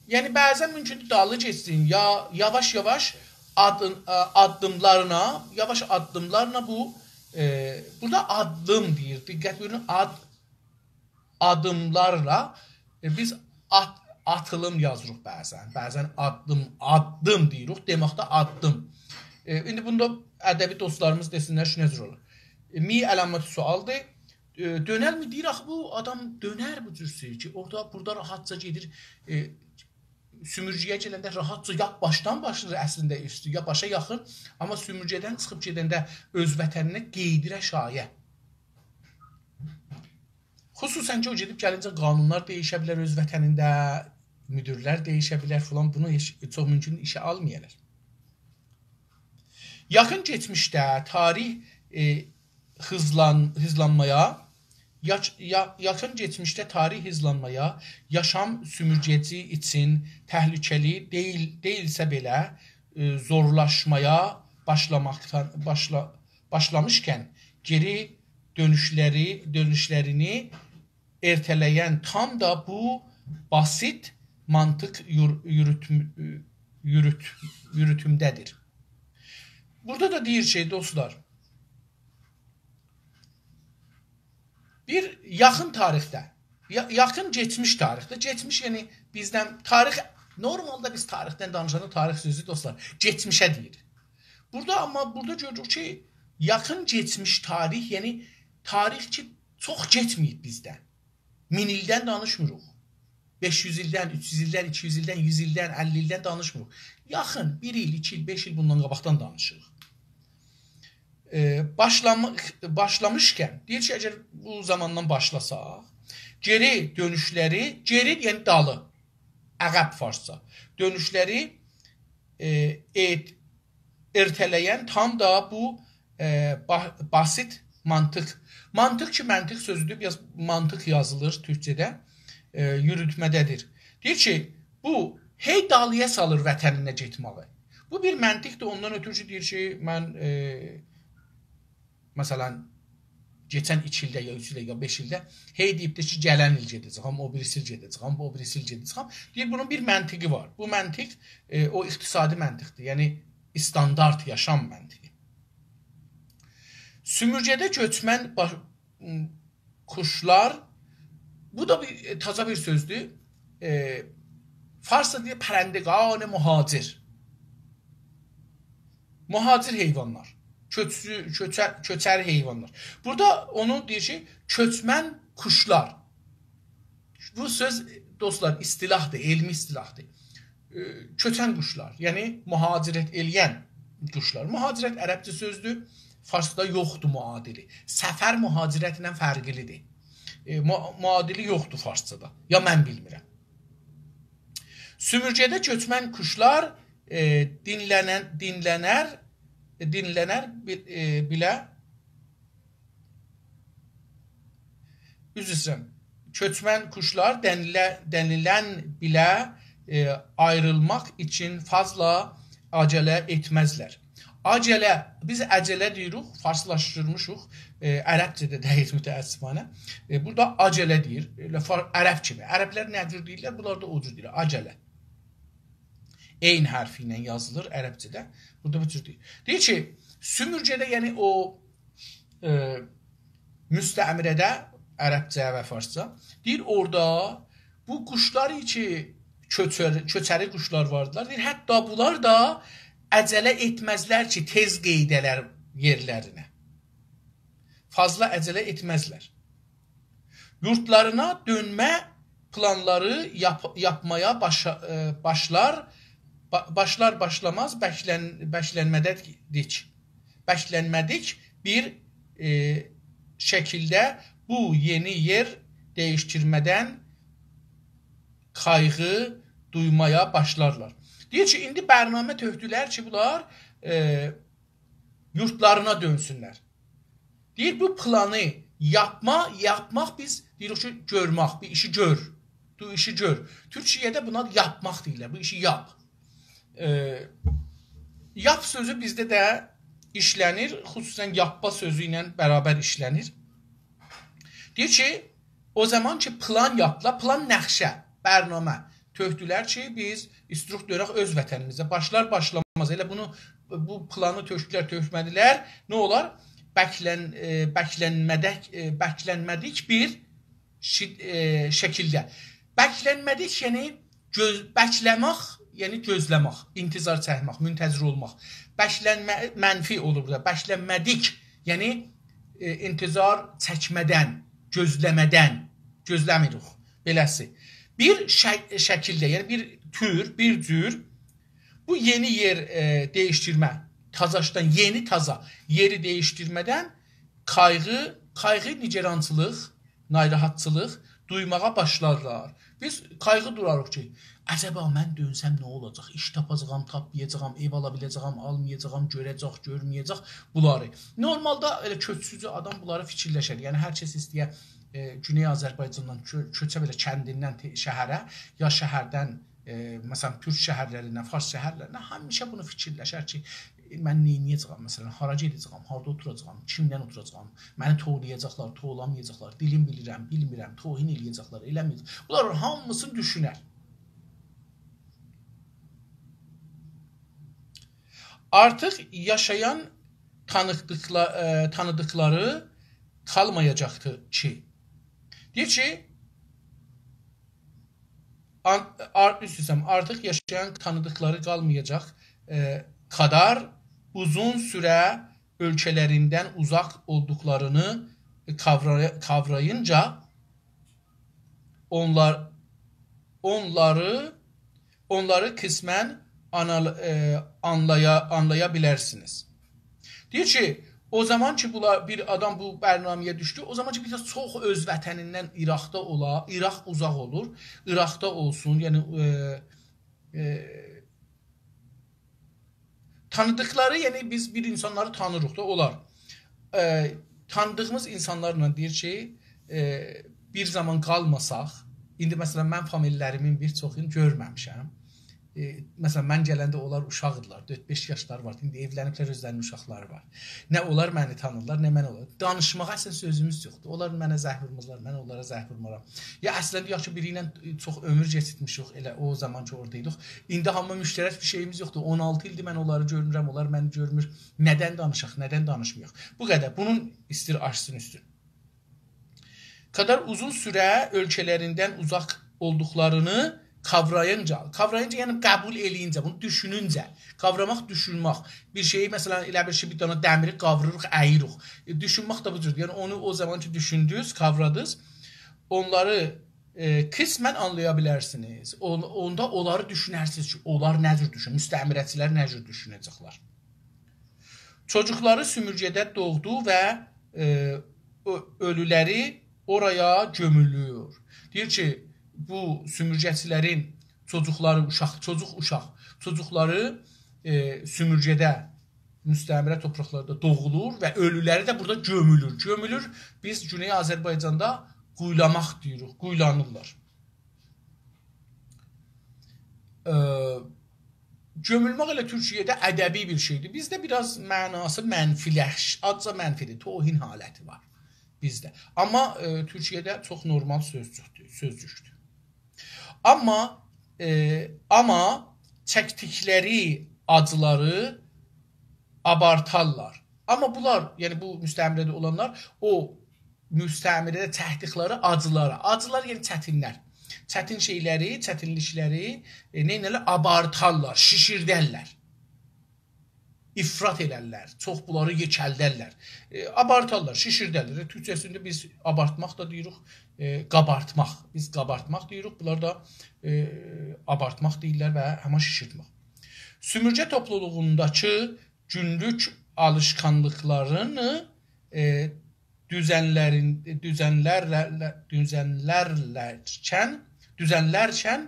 Yəni, bəzən mümkün dalı geçsin, ya yavaş-yavaş addımlarına bu, burada addım deyir, diqqət verin, adımlarla biz atılım yazırıq bəzən. Bəzən addım deyirik, deməkdə addım. İndi bunda ədəbi dostlarımız desinlər ki, necə olur? Mi əlaməti sualdır. Dönərmi? Deyir, axı bu adam dönər bu cürsü ki, burada rahatca gedir, sümürcüyə gələndə rahatca ya başdan başlayır əslində üstü, ya başa yaxın, amma sümürcədən çıxıb gedəndə öz vətəninə qeydirə şayə. Xüsusən ki, o gedib gəlincə qanunlar dəyişə bilər öz vətənində, müdürlər değişə bilər falan, bunu çox mümkün işə almayarlar. Yaxın keçmişdə tarix hızlanmaya, yaşam sümürgəci üçün təhlükəli deyilsə belə zorlaşmaya başlamışkən geri dönüşlərini ertələyən tam da bu basit mantık yürütümdədir. Burada da deyir şey dostlar, bir yaxın tarixdə, yaxın geçmiş tarixdə, geçmiş yəni bizdən tarix, normalda biz tarixdən danışanda tarix sözü dostlar geçmişə deyir. Burada görürük ki, yaxın geçmiş tarix, yəni tarix ki çox geçməyib bizdən. 1000 ildən danışmırıq. 500 ildən, 300 ildən, 200 ildən, 100 ildən, 50 ildən danışmırıq. Yaxın 1 il, 2 il, 5 il bundan qabaqdan danışırıq. Başlamışkən, deyir ki, əgər bu zamandan başlasaq, geri dönüşləri, geri yəni dalı, əqəb farsça, dönüşləri ertələyən tam da bu basit mantık. Mantık ki, məntiq sözüdür, biraz mantık yazılır Türkçədə, yürütmədədir. Deyir ki, bu hey dalıya salır vətəninə getməli. Bu bir məntiqdir, ondan ötürü ki, deyir ki, mən məsələn, geçən 2 ildə, ya 3 ildə, ya 5 ildə hey deyibdir ki, gələn il gedəcəm, o birisi il gedəcəm, o birisi il gedəcəm. Deyir, bunun bir məntiqi var. Bu məntiq o iqtisadi məntiqdir, yəni standart yaşam məntiqi. Sümürgədə göçmən kuşlar, bu da taza bir sözdür. Farsça deyir, pərəndiqan muhacir. Muhacir heyvanlar. Köçər heyvanlar. Burada onu deyir ki, köçmən kuşlar. Bu söz dostlar istilahdır, elmi istilahdır. Köçən quşlar, yəni mühacirət eləyən quşlar. Mühacirət ərəbcə sözdür, Farsda yoxdur müadili. Səfər mühacirətlə fərqlidir. Müadili yoxdur Farsçada. Ya mən bilmirəm. Sümürgədə göçmən kuşlar dinlənər bilə köçmən kuşlar dənilən bilə ayrılmaq üçün fazla acələ etməzlər. Acələ, biz əcələ deyirik, farslaşdırmışıq, ərəbcədə deyir mütəəssifanə. Burada acələ deyir, ərəb kimi. Ərəblər nə cür deyirlər, bunlar da o cür deyirlər, acələ. Eyn hərfi ilə yazılır ərəbcədə, burada bu cür deyir. Deyir ki, sümürgədə, yəni o müstəmirədə, ərəbcə və farsça, deyir orada bu quşlar ki, köçəri quşlar vardılar, deyir, hətta bunlar da əcələ etməzlər ki, tez qeydələr yerlərinə. Fazla əcələ etməzlər. Yurtlarına dönmə planları yapmaya başlamaz bəklənmədik bir şəkildə bu yeni yer değiştirmədən qayğı duymaya başlarlar. Deyir ki, indi bərnamə töhdülər ki, bunlar yurtlarına dönsünlər. Deyir, bu planı yapmaq biz deyirik ki, görmək, bir işi gör. Bu işi gör. Türkçədə buna yapmaq deyirlər, bu işi yap. Yap sözü bizdə də işlənir, xüsusən yapma sözü ilə bərabər işlənir. Deyir ki, o zaman ki, plan yapla, plan nəxşə, bərnamə. Töhdülər ki, biz istiruq dönək öz vətənimizə. Başlamaz. Elə bunu, bu planı töhmədilər. Nə olar? Bəklənmədik bir şəkildə. Bəklənmədik, yəni bəkləmək, yəni gözləmək, intizar çəkmək, müntəzir olmaq. Mənfi olur burada. Bəklənmədik, yəni intizar çəkmədən, gözləmədən, gözləmirik. Beləsi. Bir şəkildə, yəni bir tür, bir cür bu yeni yer değiştirmə, tazaşdan yeni taza yeri değiştirmədən qayğı, nigerançılıq, narahatçılıq duymağa başlarlar. Biz qayğı durarıq ki, acaba mən dönsəm nə olacaq? İş tapacağam, tapmayacağam, ev ala biləcəyəm, almayacağam, görəcək, görməyəcək bunları. Normalda elə köçsüzü adam bunları fikirləşər. Yəni hər kəs istəyə Güney Azərbaycandan köçə belə kəndindən şəhərə, ya şəhərdən məsələn türk şəhərlərindən, fars şəhərlərindən həmişə bunu fikirləşər ki, mən nə edəcəyəm, məsələn, hara gedəcəyəm, harda oturacağam, kimdən oturacağam, məni toğlayacaqlar, toğlamayacaqlar, dilim bilirəm, bilmirəm, tohin eləyəcəklər, eləməyəcək. Bunlar hamısını düşünər. Artıq yaşayan tanıdıqları kalmayacaqdır ki. Deyir ki, artıq yaşayan tanıdıqları qalmayacaq kadar uzun süre ölkələrindən uzaq olduqlarını kavrayınca onları kısmen anlaya bilərsiniz. Deyir ki, o zaman ki bir adam bu bərnaməyə düşdü, o zaman ki bir də çox öz vətənindən İraqda ola, İraq uzaq olur, İraqda olsun, yəni tanıdıkları, yəni biz bir insanları tanırıq da, olar. Tanıdığımız insanlarla deyir ki, bir zaman qalmasaq, indi məsələn mən famililərimin bir çoxunu görməmişəm. Məsələn mən gələndə onlar uşaqdılar, 4-5 yaşları var, indi evləniblər, özlərinin uşaqları var. Nə onlar məni tanırlar, nə mən onlar. Danışmağa əslən sözümüz yoxdur. Onlar mənə zəh vurmazlar, mən onlara zəh vurmaram. Ya əslən yaxşı biri ilə çox ömür keçirtmişik, elə o zaman ki oradaydıq. İndi hamı müştərək bir şeyimiz yoxdur. 16 ildir mən onları görmürəm, onlar məni görmür. Nədən danışaq, nədən danışmayaq? Bu qədər. Bunun istir aşsın üstün. Kadar uzun süre ölkələrindən uzaq olduqlarını kavrayınca yəni qəbul eləyincə, bunu düşününcə, kavramaq, düşünmək. Bir şeyi məsələn elə bir şey, bir dana dəmiri qavrırıq, əyirik. Düşünmək də bu cür. Yəni onu o zaman ki düşündünüz, kavradınız, onları kısmen anlaya bilərsiniz. Onda onları düşünərsiniz ki, onlar nə cür düşün, müstəmirətçilər nə cür düşünəcəklər. Çocukları sümürgədə doğdu və ölüləri oraya gömülür. Deyir ki, bu sümürgəçilərin çocukları, çocukları sümürgədə, müstəmirə topraklarda doğulur və ölüləri də burada gömülür. Gömülür, biz Güney Azərbaycanda quylamaq deyirik, quylanırlar. Gömülmək elə Türkiyədə ədəbi bir şeydir. Bizdə biraz mənası mənfiləş, adca mənfidir, tohin haləti var bizdə. Amma Türkiyədə çox normal sözcükdür. Amma çəkdikləri acıları abartarlar. Amma bunlar, yəni bu müstəmirədə olanlar, o müstəmirədə çəkdikləri acılar yəni çətinlər. Çətin şeyləri, çətinlikləri neynələr? Abartarlar, şişirdərlər. İfrat elərlər, çox bunları yekəldərlər. Abartarlar, şişirdərlər. Türkçəsində biz abartmaq da deyirik, qabartmaq. Biz qabartmaq deyirik, bunlar da abartmaq deyirlər və həma şişirtmək. Sümürgə topluluğundakı günlük alışkanlıqlarını düzenlərkən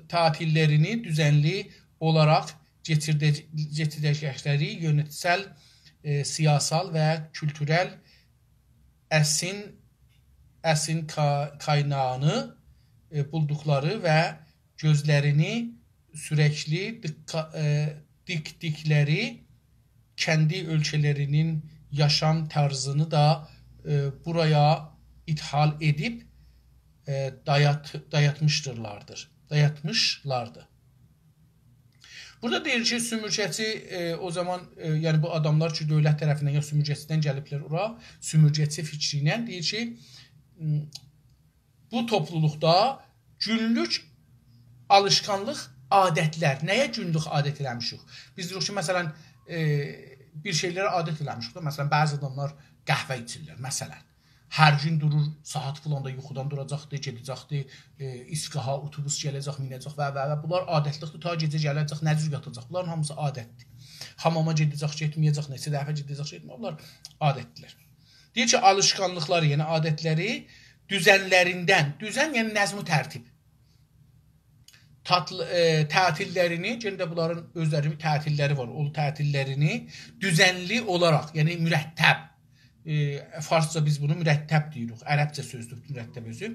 tatillerini düzenli olaraq getirdikləri yönetsel, siyasal və kültürel əsin kaynağını buldukları və gözlərini sürekli dikdikləri kendi ölkələrinin yaşam tarzını da buraya ithal edip dayatmışlardı. Burada deyir ki, sümürgəçi o zaman, yəni bu adamlar ki, dövlət tərəfindən ya sümürgəçidən gəliblər ora, sümürgəçi fikri ilə deyir ki, bu topluluqda günlük alışkanlıq, adətlər, nəyə günlük adət eləmişik? Biz deyirik ki, məsələn, bir şeylərə adət eləmişik da, məsələn, bəzi adamlar qəhvə içirlər, məsələn. Hər gün durur, saat filanda yuxudan duracaqdır, gedəcəkdir, istiqaha, otobus gələcək, minəcək və. Bunlar adətlikdir, ta gecə gələcək, nə cür yatacaq. Bunların hamısı adətdir. Hamama gedəcək, getməyəcək, neçə dəfə gedəcək, getməyəcək. Bunlar adətdirlər. Deyir ki, alışqanlıqları, yəni adətləri düzənlərindən, düzən yəni nəzm-i tərtib. Tətillərini, yəni də bunların özlərinin tətilləri var, o tətillərini düzənli olaraq, yəni mürəttəb, farsca biz bunu mürəttəb deyirik, ərəbcə sözdür mürəttəb özü.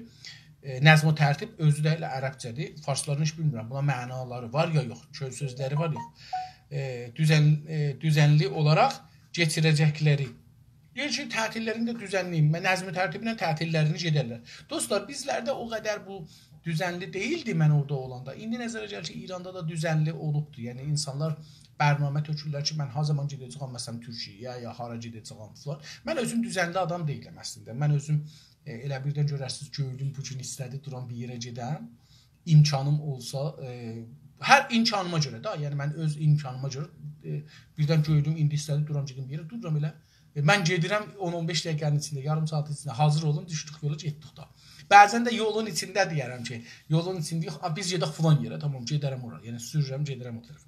Nəzm-i tərtib özü də elə ərəbcədir, farslarını heç bilmirəm, buna mənaları var ya yox, köy sözləri var yox. Düzənli olaraq keçirəcəkləri. Deyir ki, tətillərini də düzənliyim, nəzm-i tərtiblə tətillərini gedərlər. Dostlar, bizlərdə o qədər bu düzənli deyildi mən orada olanda. İndi nəzərə gəlir ki, İranda da düzənli olubdur. Yəni, insanlar bərnamə tökürlər ki, mən ha zaman gedəcəyəm, məsələn, Türkiyəyə, ya hara gedəcəyəm falan. Mən özüm düzənli adam deyiləm əslində. Mən özüm elə birdən görərsiniz, gördüm, bu gün istədi, duran bir yerə gedəm. İmkanım olsa, hər imkanıma görə da, yəni mən öz imkanıma görə birdən gördüm, indi istədi, duram, gedim bir yerə, dururam elə. Mən gedirəm 10-15 dəqiqənin içində, yarım saat içində hazır olun, düşdük yola, getdik da. Bəzən də yolun içində deyərəm ki, yolun içində yox, biz gedək filan yerə, tamam, gedərəm ora, yəni sürürəm, gedirəm o tərəfə.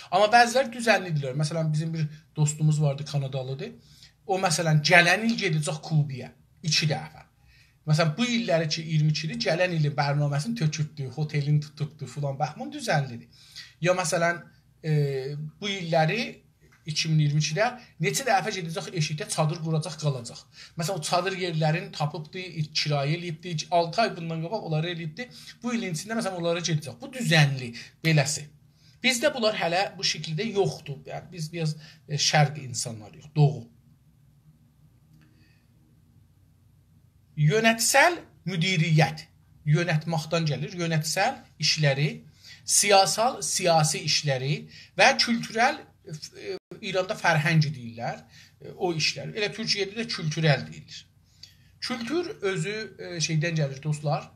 Amma bəzilər düzənlidirlər. Məsələn, bizim bir dostumuz vardı, Kanadalıdır. O, məsələn, gələn il gedəcək Kubiyə, 2 dəfə. Məsələn, bu illəri ki, 22-dir, gələn ilin bərnaməsini tökübdü, hotelini tutubdu, filan, baxman düzənlidir. Ya, məsələn, bu illəri 2022-də neçə dəfə gedəcək eşikdə çadır quracaq, qalacaq. Məsələn, o çadır yerlərini tapıbdı, kirayə eləyibdi, 6 ay bundan qabaq onları eləyibdi. Bu ilin içində məsələn onlara gedəcək. Bu düzənli, beləsi. Bizdə bunlar hələ bu şəkildə yoxdur. Yəni, biz biraz şərq insanlarıyıq, doğu. Yönətsəl müdiriyyət, yönətməkdən gəlir, yönətsəl işləri, siyasi işləri və kültürel İranda fərhəngi deyirlər, o işlər. Elə Türkiyədə də kültürel deyilir. Kültür özü şeydən gəlir, dostlar.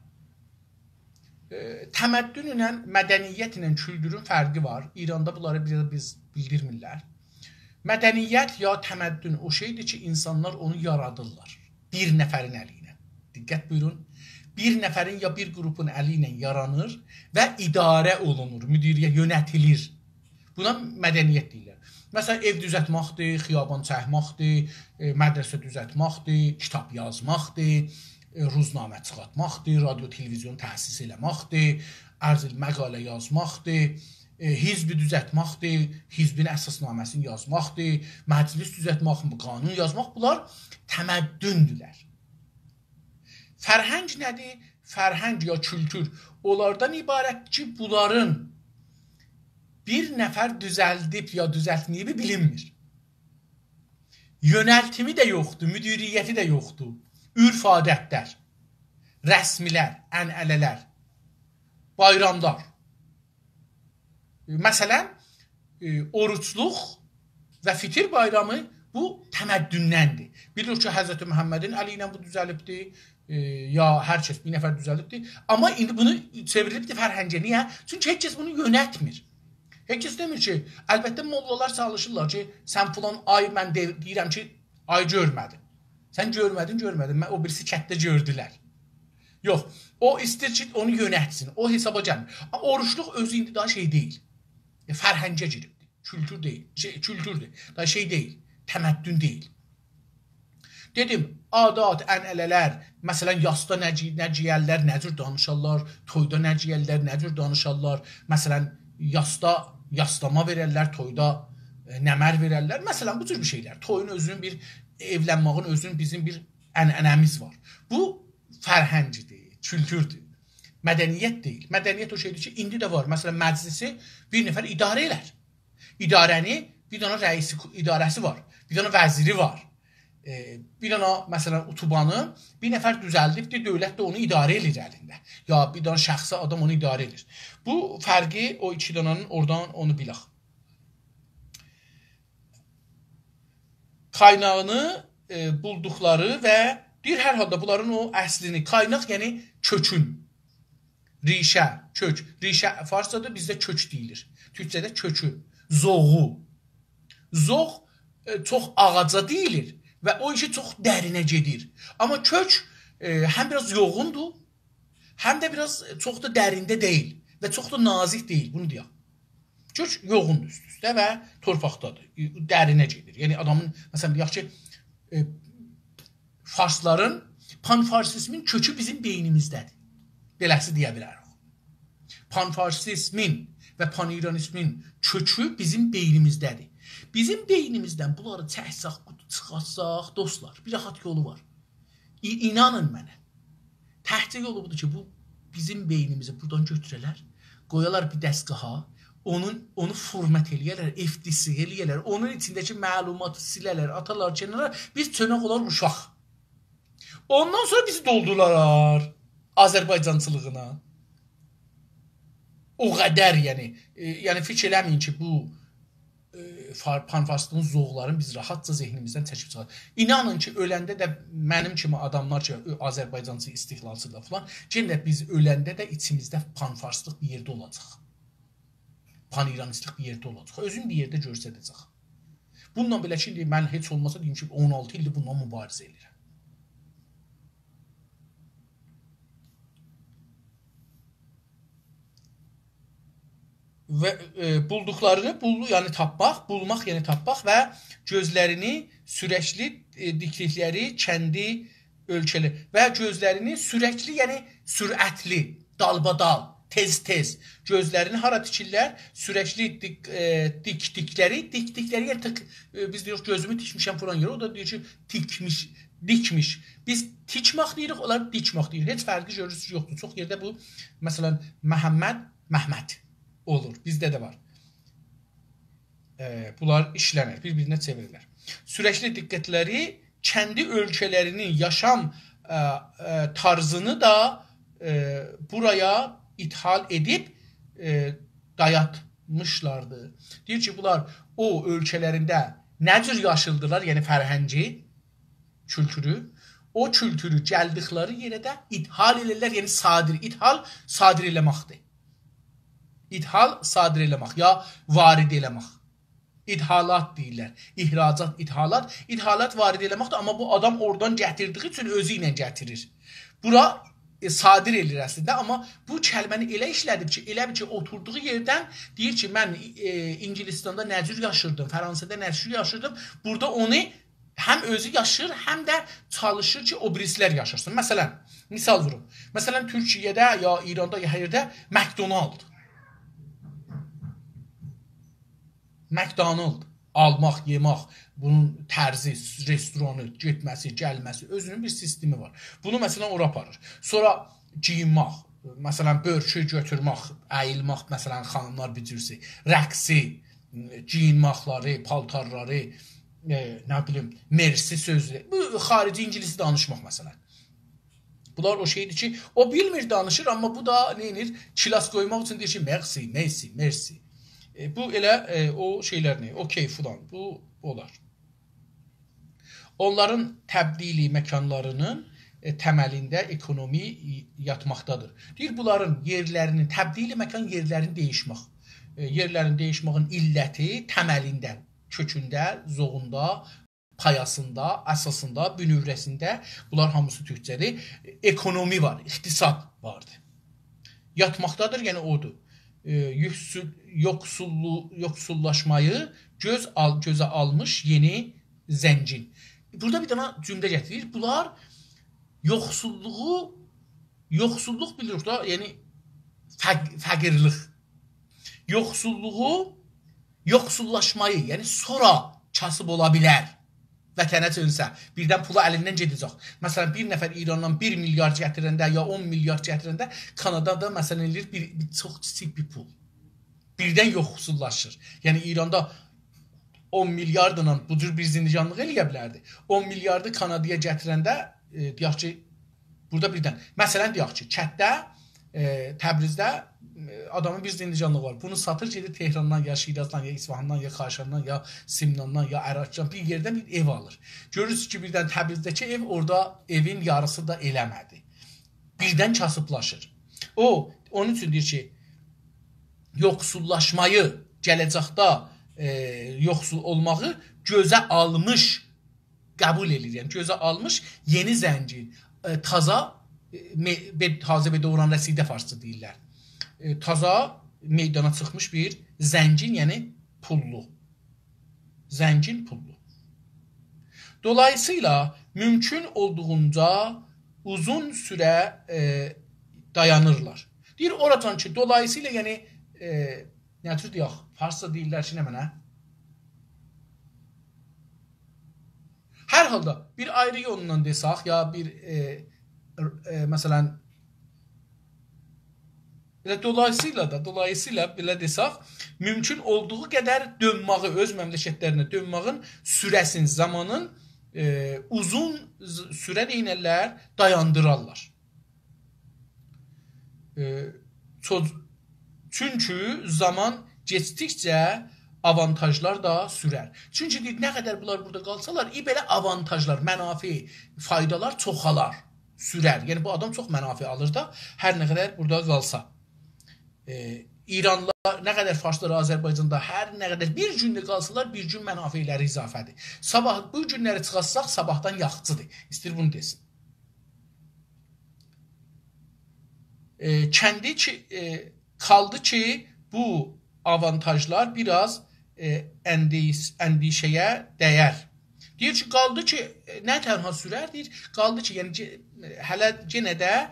Təməddün ilə, mədəniyyət ilə kültürün fərqi var. İranda bunları biz bildirmirlər. Mədəniyyət ya təməddün o şeydir ki, insanlar onu yaradırlar. Bir nəfərin əli ilə. Diqqət buyurun. Bir nəfərin ya bir qrupun əli ilə yaranır və idarə olunur, müdiriyyət, yönətilir. Buna mədəniyyət deyirlər. Məsələn, ev düzəltməkdir, xiyaban çəkməkdir, mədrəsə düzəltməkdir, kitab yazmaqdır, ruznamə çıxartmaqdır, radio, televizyon təsis eləməkdir, ərzil məqalə yazmaqdır, hizbi düzəltməkdir, hizbin əsasnaməsini yazmaqdır, məclis düzəltmək, qanun yazmaq, bunlar təməddündürlər. Fərhəng nədir? Fərhəng ya kültür onlardan ibarət ki, bunların bir nəfər düzəldib ya düzəltməyib bilinmir. Yönəltimi də yoxdur, müdiriyyəti də yoxdur. Ürf adətlər, rəsmilər, ənənələr, bayramlar. Məsələn, oruçluq və fitir bayramı bu təməddündəndir. Bilir ki, Həzrəti Məhəmmədin əli ilə bu düzəlibdir, ya hər kəs bir nəfər düzəlibdir. Amma indi bunu çevrilibdir fərhəngə. Niyə? Çünki heç kəs bunu yönətmir. Heç kəs demir ki, əlbəttə mollalar çalışırlar ki, sən filan ay mən deyirəm ki, ay görmədim. Sən görmədin. O birisi kətdə gördülər. Yox, o istir ki, onu yönətsin. O hesaba gəlmir. Amma oruçluq özü indi daha şey deyil. Fərhəngə giribdir. Kültür deyil. Kültürdür. Daha şey deyil. Təməddün deyil. Dedim, adat, ənələlər, məsələn, yasda nəciyəllər necür danışarlar, toyda nəciyəllər necür danışarlar, məsələn, yaslama verərlər, toyda nəmər verərlər. Məsələn, bu cür bir şeylər. Toyun özünün bir, evlənmağın özünün bizim bir ənənəmiz var. Bu fərhəngdir, kültürdür. Mədəniyyət deyil. Mədəniyyət o şeydir ki, indi də var. Məsələn, məclisi bir nəfər idarə elər. İdarəni, bir dana rəisi idarəsi var. Bir dana vəziri var. Bir dana, məsələn, utubanı bir nəfər düzəldibdir, dövlət də onu idarə edir əlində. Ya bir dana şəxsi adam onu idarə edir. Bu fərqi o iki dananın oradan onu bilək. Qaynağını bulduqları və deyir, hər halda bunların o əslini, qaynaq yəni kökün, rişə, kök. Rişə farscada bizdə kök deyilir. Türkçədə kökü, zoğu. Zoğ çox ağaca deyilir və o işi çox dərinə gedir. Amma kök həm biraz yoğundur, həm də biraz çox da dərində deyil və çox da nazik deyil, bunu deyək. Kök yoğundur üst-üstə və torpaqdadır, dərinə gedir. Yəni adamın, məsələn, deyək ki, farsların, panfarsizmin kökü bizim beynimizdədir. Beləsi deyə bilərik. Panfarsizmin və paniranizmin kökü bizim beynimizdədir. Bizim beynimizdən bunları çəksək, çıxarsaq, dostlar, bir rahat yolu var. İnanın mənə. Təhcə yolu budur ki, bu bizim beynimizi buradan götürələr, qoyalar bir dəstgaha, onu format eləyərlər, FTC eləyərlər, onun içindəki məlumatı silərlər, atarlar kenara, biz çönək olan uşaq. Ondan sonra bizi doldururlar Azərbaycançılığına. O qədər, yəni fikir eləməyin ki, bu panfarsizmin zoğların biz rahatca zehnimizdən çəkib çıxar. İnanın ki, öləndə də mənim kimi adamlar ki, Azərbaycançı istihlalçılar falan, yenə biz öləndə də içimizdə panfarslıq bir yerdə olacaq. Pan-İranistlik bir yerdə olacaq. Özün bir yerdə görsədəcək. Bununla belə ki, mən heç olmasa deyim ki, 16 ildir bundan mübarizə edirəm. Və bulduqlarını bulmaq, yəni tapmaq və gözlərini sürəkli diklikləri kəndi ölçəli və gözlərini sürəkli, yəni sürətli, dalbadal, tez-tez gözlərini hara tikirlər? Sürəkli dikdikləri, yəni biz deyirik gözümü tikmişəm falan yerə, o da deyir ki, dikmiş. Biz tikmaq deyirik, onlar dikmaq deyir. Heç fərqi görürsünüz yoxdur. Çox yerdə bu, məsələn, Məhəmməd olur. Bizdə də var. Bunlar işlənir, bir-birinə çevirirlər. Sürəkli diqqətləri kəndi ölkələrinin yaşam tarzını da buraya ithal edib dayatmışlardı. Deyir ki, bunlar o ölkələrində nə cür yaşıldılar, yəni fərhəngi, kültürü, o kültürü gəldikləri yerə də ithal edirlər, yəni sadir. İthal sadir eləməkdir. İthal sadir eləmək, ya varid eləmək. İdhalat deyirlər. İhracat, idhalat. İdhalat varid eləməkdir, amma bu adam oradan gətirdiyi üçün özü ilə gətirir. Bura sadir edir əslində, amma bu kəlməni elə işlədib ki, oturduğu yerdən deyir ki, mən İngilistanda nə cür yaşırdım, Fransada nə cür yaşırdım, burada onu həm özü yaşır, həm də çalışır ki, o birislər yaşarsın. Məsələn, misal vurum. Məsələn, Türkiyədə ya İranda ya yerdə McDonald almaq, yemək, bunun tərzi, restoranı, getməsi, gəlməsi, özünün bir sistemi var. Bunu məsələn ora aparır. Sonra giyinmək, məsələn börkü götürmək, əyilmək, məsələn xanımlar bilirsə, rəqsi, giyinməkləri, paltarları, nə bilim, mersi sözləri, bu xarici ingilis danışmaq məsələn. Bunlar o şeydir ki, o bilmir danışır, amma bu da neyinir? Kilas qoymaq üçün deyir ki, mersi. Bu elə o şeylərini, okey filan, bu olar. Onların təbdili məkanlarının təməlində ekonomi yatmaqdadır. Deyir, bunların yerlərinin, təbdili məkan yerlərini dəyişmək. Yerlərin dəyişməyin illəti təməlində, kökündə, zoğunda, payasında, əsasında, bünövrəsində, bunlar hamısı türkçədir, ekonomi var, iqtisad vardır. Yatmaqdadır, yəni odur. Yoxsullaşmayı gözə almış yeni zəncin. Burada bir dənə cümlə gətirir. Bunlar yoxsulluq bilirik da, yəni fəqirlik. Yoxsullaşmayı, yəni sonra kasıb ola bilər. Vətənə çönsə, birdən pulu əlindən gedəcək. Məsələn, bir nəfər İrandan 1 milyar gətirəndə ya 10 milyar gətirəndə Kanadada məsələn eləyir bir çox kiçik bir pul. Birdən yoxsullaşır. Yəni İranda 10 milyardla bu cür bir zindicanlıq eləyə bilərdi. 10 milyardı Kanadaya gətirəndə deyək ki, burada birdən, məsələn deyək ki, kətdə, Təbrizdə adamın bir zindicanlığı var. Bunu satır, gedir Tehrandan ya Şirazdan ya İsfahandan ya Xarşandan ya Simnandan ya Ərakdan bir yerdən bir ev alır. Görürsünüz ki, birdən Təbrizdəki ev orada evin yarısı da eləmədi. Birdən kasıblaşır. Onun üçün deyir ki, yoxsullaşmayı, gələcəkdə yoxsul olmağı gözə almış, qəbul edir. Yəni gözə almış yeni zəncin, taza be doğuran rəsidə farsça deyirlər. Taza meydana çıxmış bir zəncin, yəni pullu. Zəncin pullu. Dolayısıyla mümkün olduğunca uzun süre dayanırlar. Deyir oradan ki, dolayısıyla yəni nə tür deyək, farsça deyirlər ki, nə mənə? Hər halda bir ayrı yolundan desək, ya bir məsələn dolayısıyla belə desək, mümkün olduğu qədər dönməyi, öz məmləkətlərinə dönməyin sürəsinin, zamanın uzun sürə neynərlər? Dayandırarlar. Çünki zaman geçdikcə avantajlar da sürər. Çünki nə qədər bunlar burada qalsalar, belə avantajlar, mənafi, faydalar çoxalar, sürər. Yəni bu adam çox mənafi alır da, hər nə qədər burada qalsa. İranlılar, nə qədər farslar Azərbaycanda hər nə qədər bir gündə qalsalar, bir gün mənafiləri izafədir. Sabah bu günləri çıxarsaq, sabahdan yaxçıdır. İstir bunu desin. Kaldı ki, bu avantajlar biraz əndişəyə dəyər. Deyir ki, qaldı ki, nə tənha sürər? Deyir, qaldı ki, yəni hələ yenə də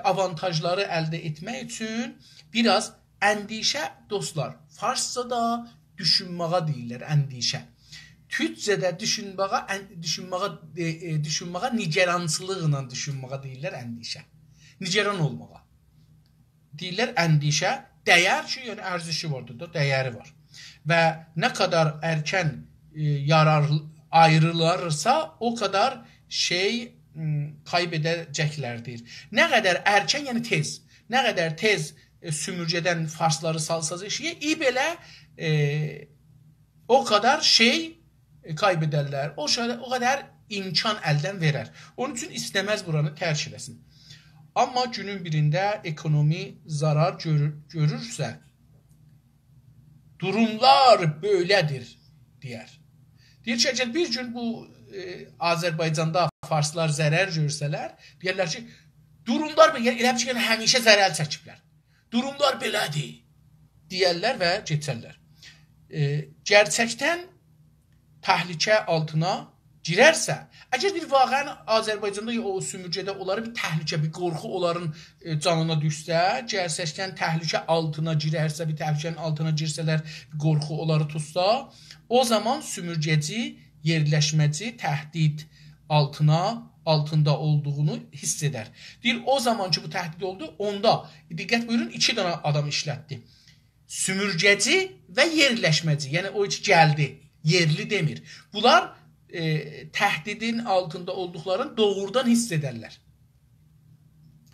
avantajları əldə etmək üçün biraz əndişə, dostlar, farscada düşünməyə deyirlər, əndişə. Türkcədə düşünməyə nigerançılıqla düşünməyə deyirlər, əndişə. Nigeran olmağa. Deyirlər, əndişə, dəyər ki, yəni ərzişi vardır da, dəyəri var. Və nə qədər erkən ayrılırsa, o kadar şey kaybedeceklerdir. Nə qədər erkən, yəni tez, nə qədər tez sümürcədən farsları salsaz eşiyə, belə o kadar şey kaybederlər. O kadar imkan əldən verər. Onun üçün istəməz buranı tərk eləsin. Amma günün birində ekonomi zarar görürsə, durumlar böylədir, deyər. Deyir ki, əgər bir gün bu Azərbaycanda farslar zərər görsələr, deyərlər ki, durumlar elə ki, həmişə zərər çəkiblər. Durumlar belədir, deyərlər və geçərlər. Gerçəkdən təhlükə altına girərsə, əgər bir vaqəən Azərbaycanda o sümürcədə onları bir təhlükə, bir qorxu onların canına düşsə, gerçəkdən təhlükə altına girərsə, bir təhlükənin altına girsələr, bir qorxu onları tutsa, o zaman sümürgəci, yerləşməci təhdid altında olduğunu hiss edər. Deyir, o zaman ki bu təhdid oldu, onda, diqqət buyurun, 2 dənə adam işlətdi. Sümürgəci və yerləşməci, yəni o iki gəldi, yerli demir. Bunlar təhdidin altında olduqlarını doğrudan hiss edərlər.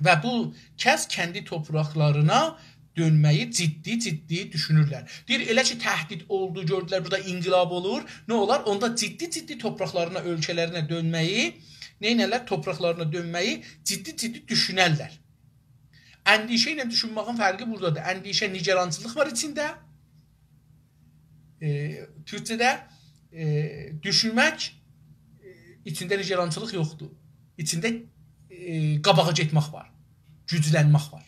Və bu kəs kəndi torpaqlarına dönməyi ciddi düşünürlər. Deyir, elə ki təhdid oldu, gördülər, burada inqilab olur, nə olar? Onda ciddi torpaqlarına, ölkələrinə dönməyi, neynələr? Torpaqlarına dönməyi ciddi düşünərlər. Əndişə ilə düşünməyin fərqi buradadır. Əndişə, nigerançılıq var içində. Türkçədə düşünmək içində nigerançılıq yoxdur. İçində qabağa getmək var. Güclənmək var.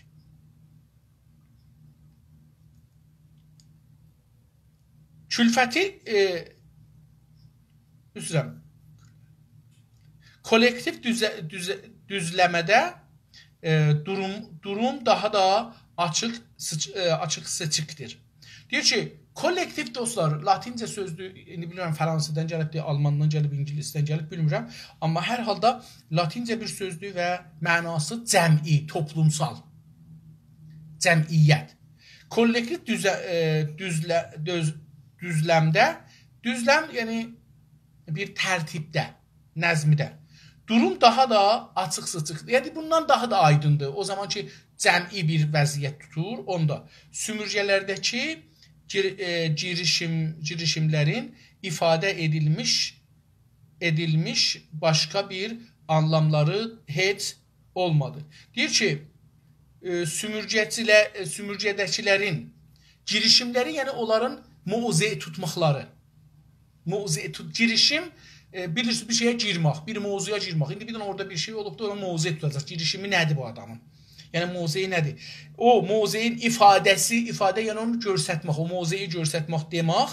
Külfəti kollektiv düzləmədə durum daha da açıq seçikdir. Deyir ki, kollektiv dostlar, latincə sözdür, indi bilmirəm, Fransızdan gəlib, Almandan gəlib, İngilisdən gəlib, bilmirəm. Amma hər halda latincə bir sözdür və mənası cəmi, toplumsal, cəmiyyət. Kollektiv düzləmdə, düzləm yəni bir tərtibdə, nəzmidə. Durum daha da açıq-sıçıq, yəni bundan daha da aydındır. O zaman ki, cəmi bir vəziyyət tutur, onda sümürgələrdəki girişimlərin ifadə edilmiş başqa bir anlamları heç olmadı. Deyir ki, sümürgədəkilərin girişimləri, yəni onların mövzei tutmaqları. Girişim, bilirsiniz, bir şeyə girmək, bir mövzuya girmək. İndi bir dənə orada bir şey olubdur, ona mövzei tutacaq. Girişimi nədir bu adamın? Yəni mövzei nədir? O mövzeyin ifadə yəni onu görsətmək, o mövzeyi görsətmək demək,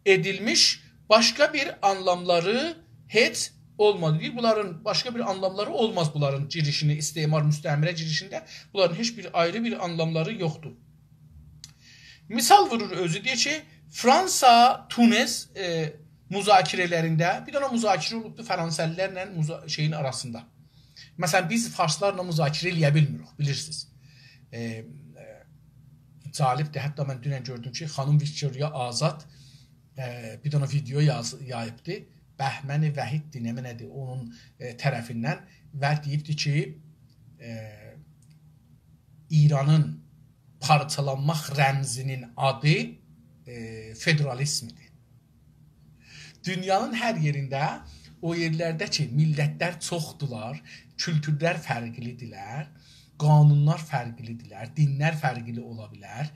edilmiş başqa bir anlamları heç olmadı deyir. Bunların başqa bir anlamları olmaz bunların girişini, istimar müstəmirə girişində. Bunların heç bir ayrı bir anlamları yoxdur. Misal vurur özü deyir ki, Fransa, Tunis müzakirələrində bir dənə müzakirə olubdu Fransəlilərlə şeyin arasında. Məsələn, biz farslarla müzakirə eləyə bilmirik, bilirsiniz. Calibdir. Hətta mən dünən gördüm ki, xanım Victoria Azad bir dənə video yayıbdı. Bəhməni Vəhiddir, nədir, onun tərəfindən və deyibdi ki, İranın parçalanmaq rəmzinin adı federalizmdir. Dünyanın hər yerində, o yerlərdə ki, millətlər çoxdular, kültürlər fərqlidirlər, qanunlar fərqlidirlər, dinlər fərqli ola bilər,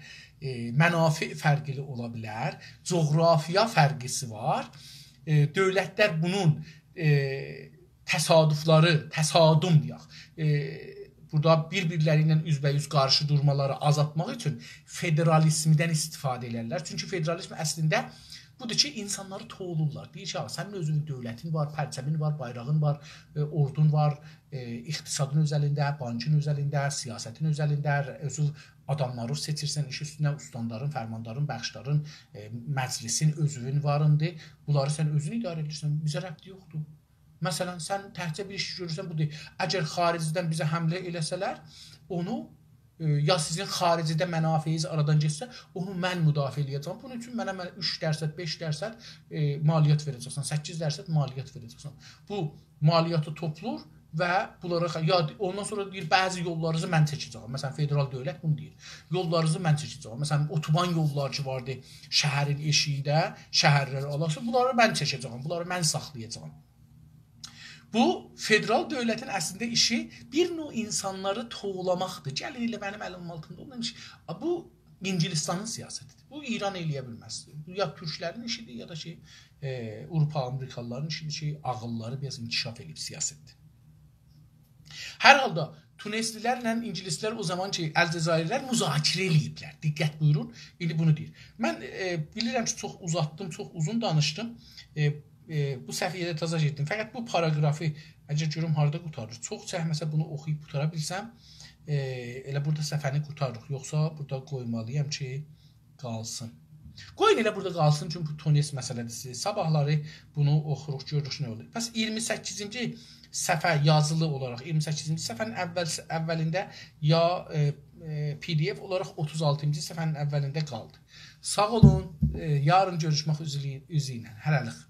mənafi fərqli ola bilər, coğrafiya fərqisi var. Dövlətlər bunun təsadüfları, təsadüm deyək, burada bir-birləri ilə üzbəyüz qarşı durmaları azaltmaq üçün federalizmdən istifadə edirlər. Çünki federalizm əslində budur ki, insanları toğulurlar. Deyir ki, sənin özünün dövlətin var, pərçəmin var, bayrağın var, ordun var, iqtisadın özəlində, bankın özəlində, siyasətin özəlində, özü adamları seçirsən, iş üstünə ustandarın, fərmandarın, bəxşdarın, məclisin, özünün varındır. Bunları sən özün idarə edirsən, bizə rəbti yoxdur. Məsələn, sən təhcə bir iş görürsən, budur. Əgər xaricdən bizə həmlə eləsələr, onu ya sizin xaricidə mənafeyiniz aradan geçsə, onu mən müdafiə edəcəm. Bunun üçün mənə 3%, 5% maliyyət verəcəksən, 8% maliyyət verəcəksən. Bu maliyyatı toplur və bunlara, ya ondan sonra deyir, bəzi yollarınızı mən çəkəcəm. Məsələn, federal dövlət bunu deyir. Yollarınızı mən çəkəcəm. Məsələn, otoban yolları ki vardı şəhərin eşiyidə, şəhərləri alasın, bunları mən çəkəcəm, bunları mən saxlayacağam. Bu, federal dövlətin əslində işi bir növ insanları toğulamaqdır. Gəlin elə mənim əlimin altında olmamış. Bu, İngilistanın siyasətidir. Bu, İran eləyə bilməz. Bu, ya türklərin işidir, ya da ki, Avropa, Amerikalıların işidir ki, ağılları biraz inkişaf edib siyasətdir. Hər halda, Tuneslilərlə İngilislər o zaman ki, Əlcəzairlər müzakirə eləyiblər. Diqqət buyurun, indi bunu deyir. Mən bilirəm ki, çox uzatdım, çox uzun danışdım. Bu səfiyyədə tazaj etdim. Fəqət bu paragrafı, əgər görüm harada qutarır, çox çəkməsə bunu oxuyub qutara bilsəm, elə burada səfəni qutarırıq. Yoxsa burada qoymalıyam ki, qalsın. Qoyun elə burada qalsın, çünki bu Tunis məsələdir. Sabahları bunu oxuruq, görürük nə olur. Bəs 28-ci səfə yazılı olaraq, 28-ci səfənin əvvəlində ya PDF olaraq 36-cı səfənin əvvəlində qaldı. Sağ olun, yarın görüşmək üzrə ilə. Hələlik.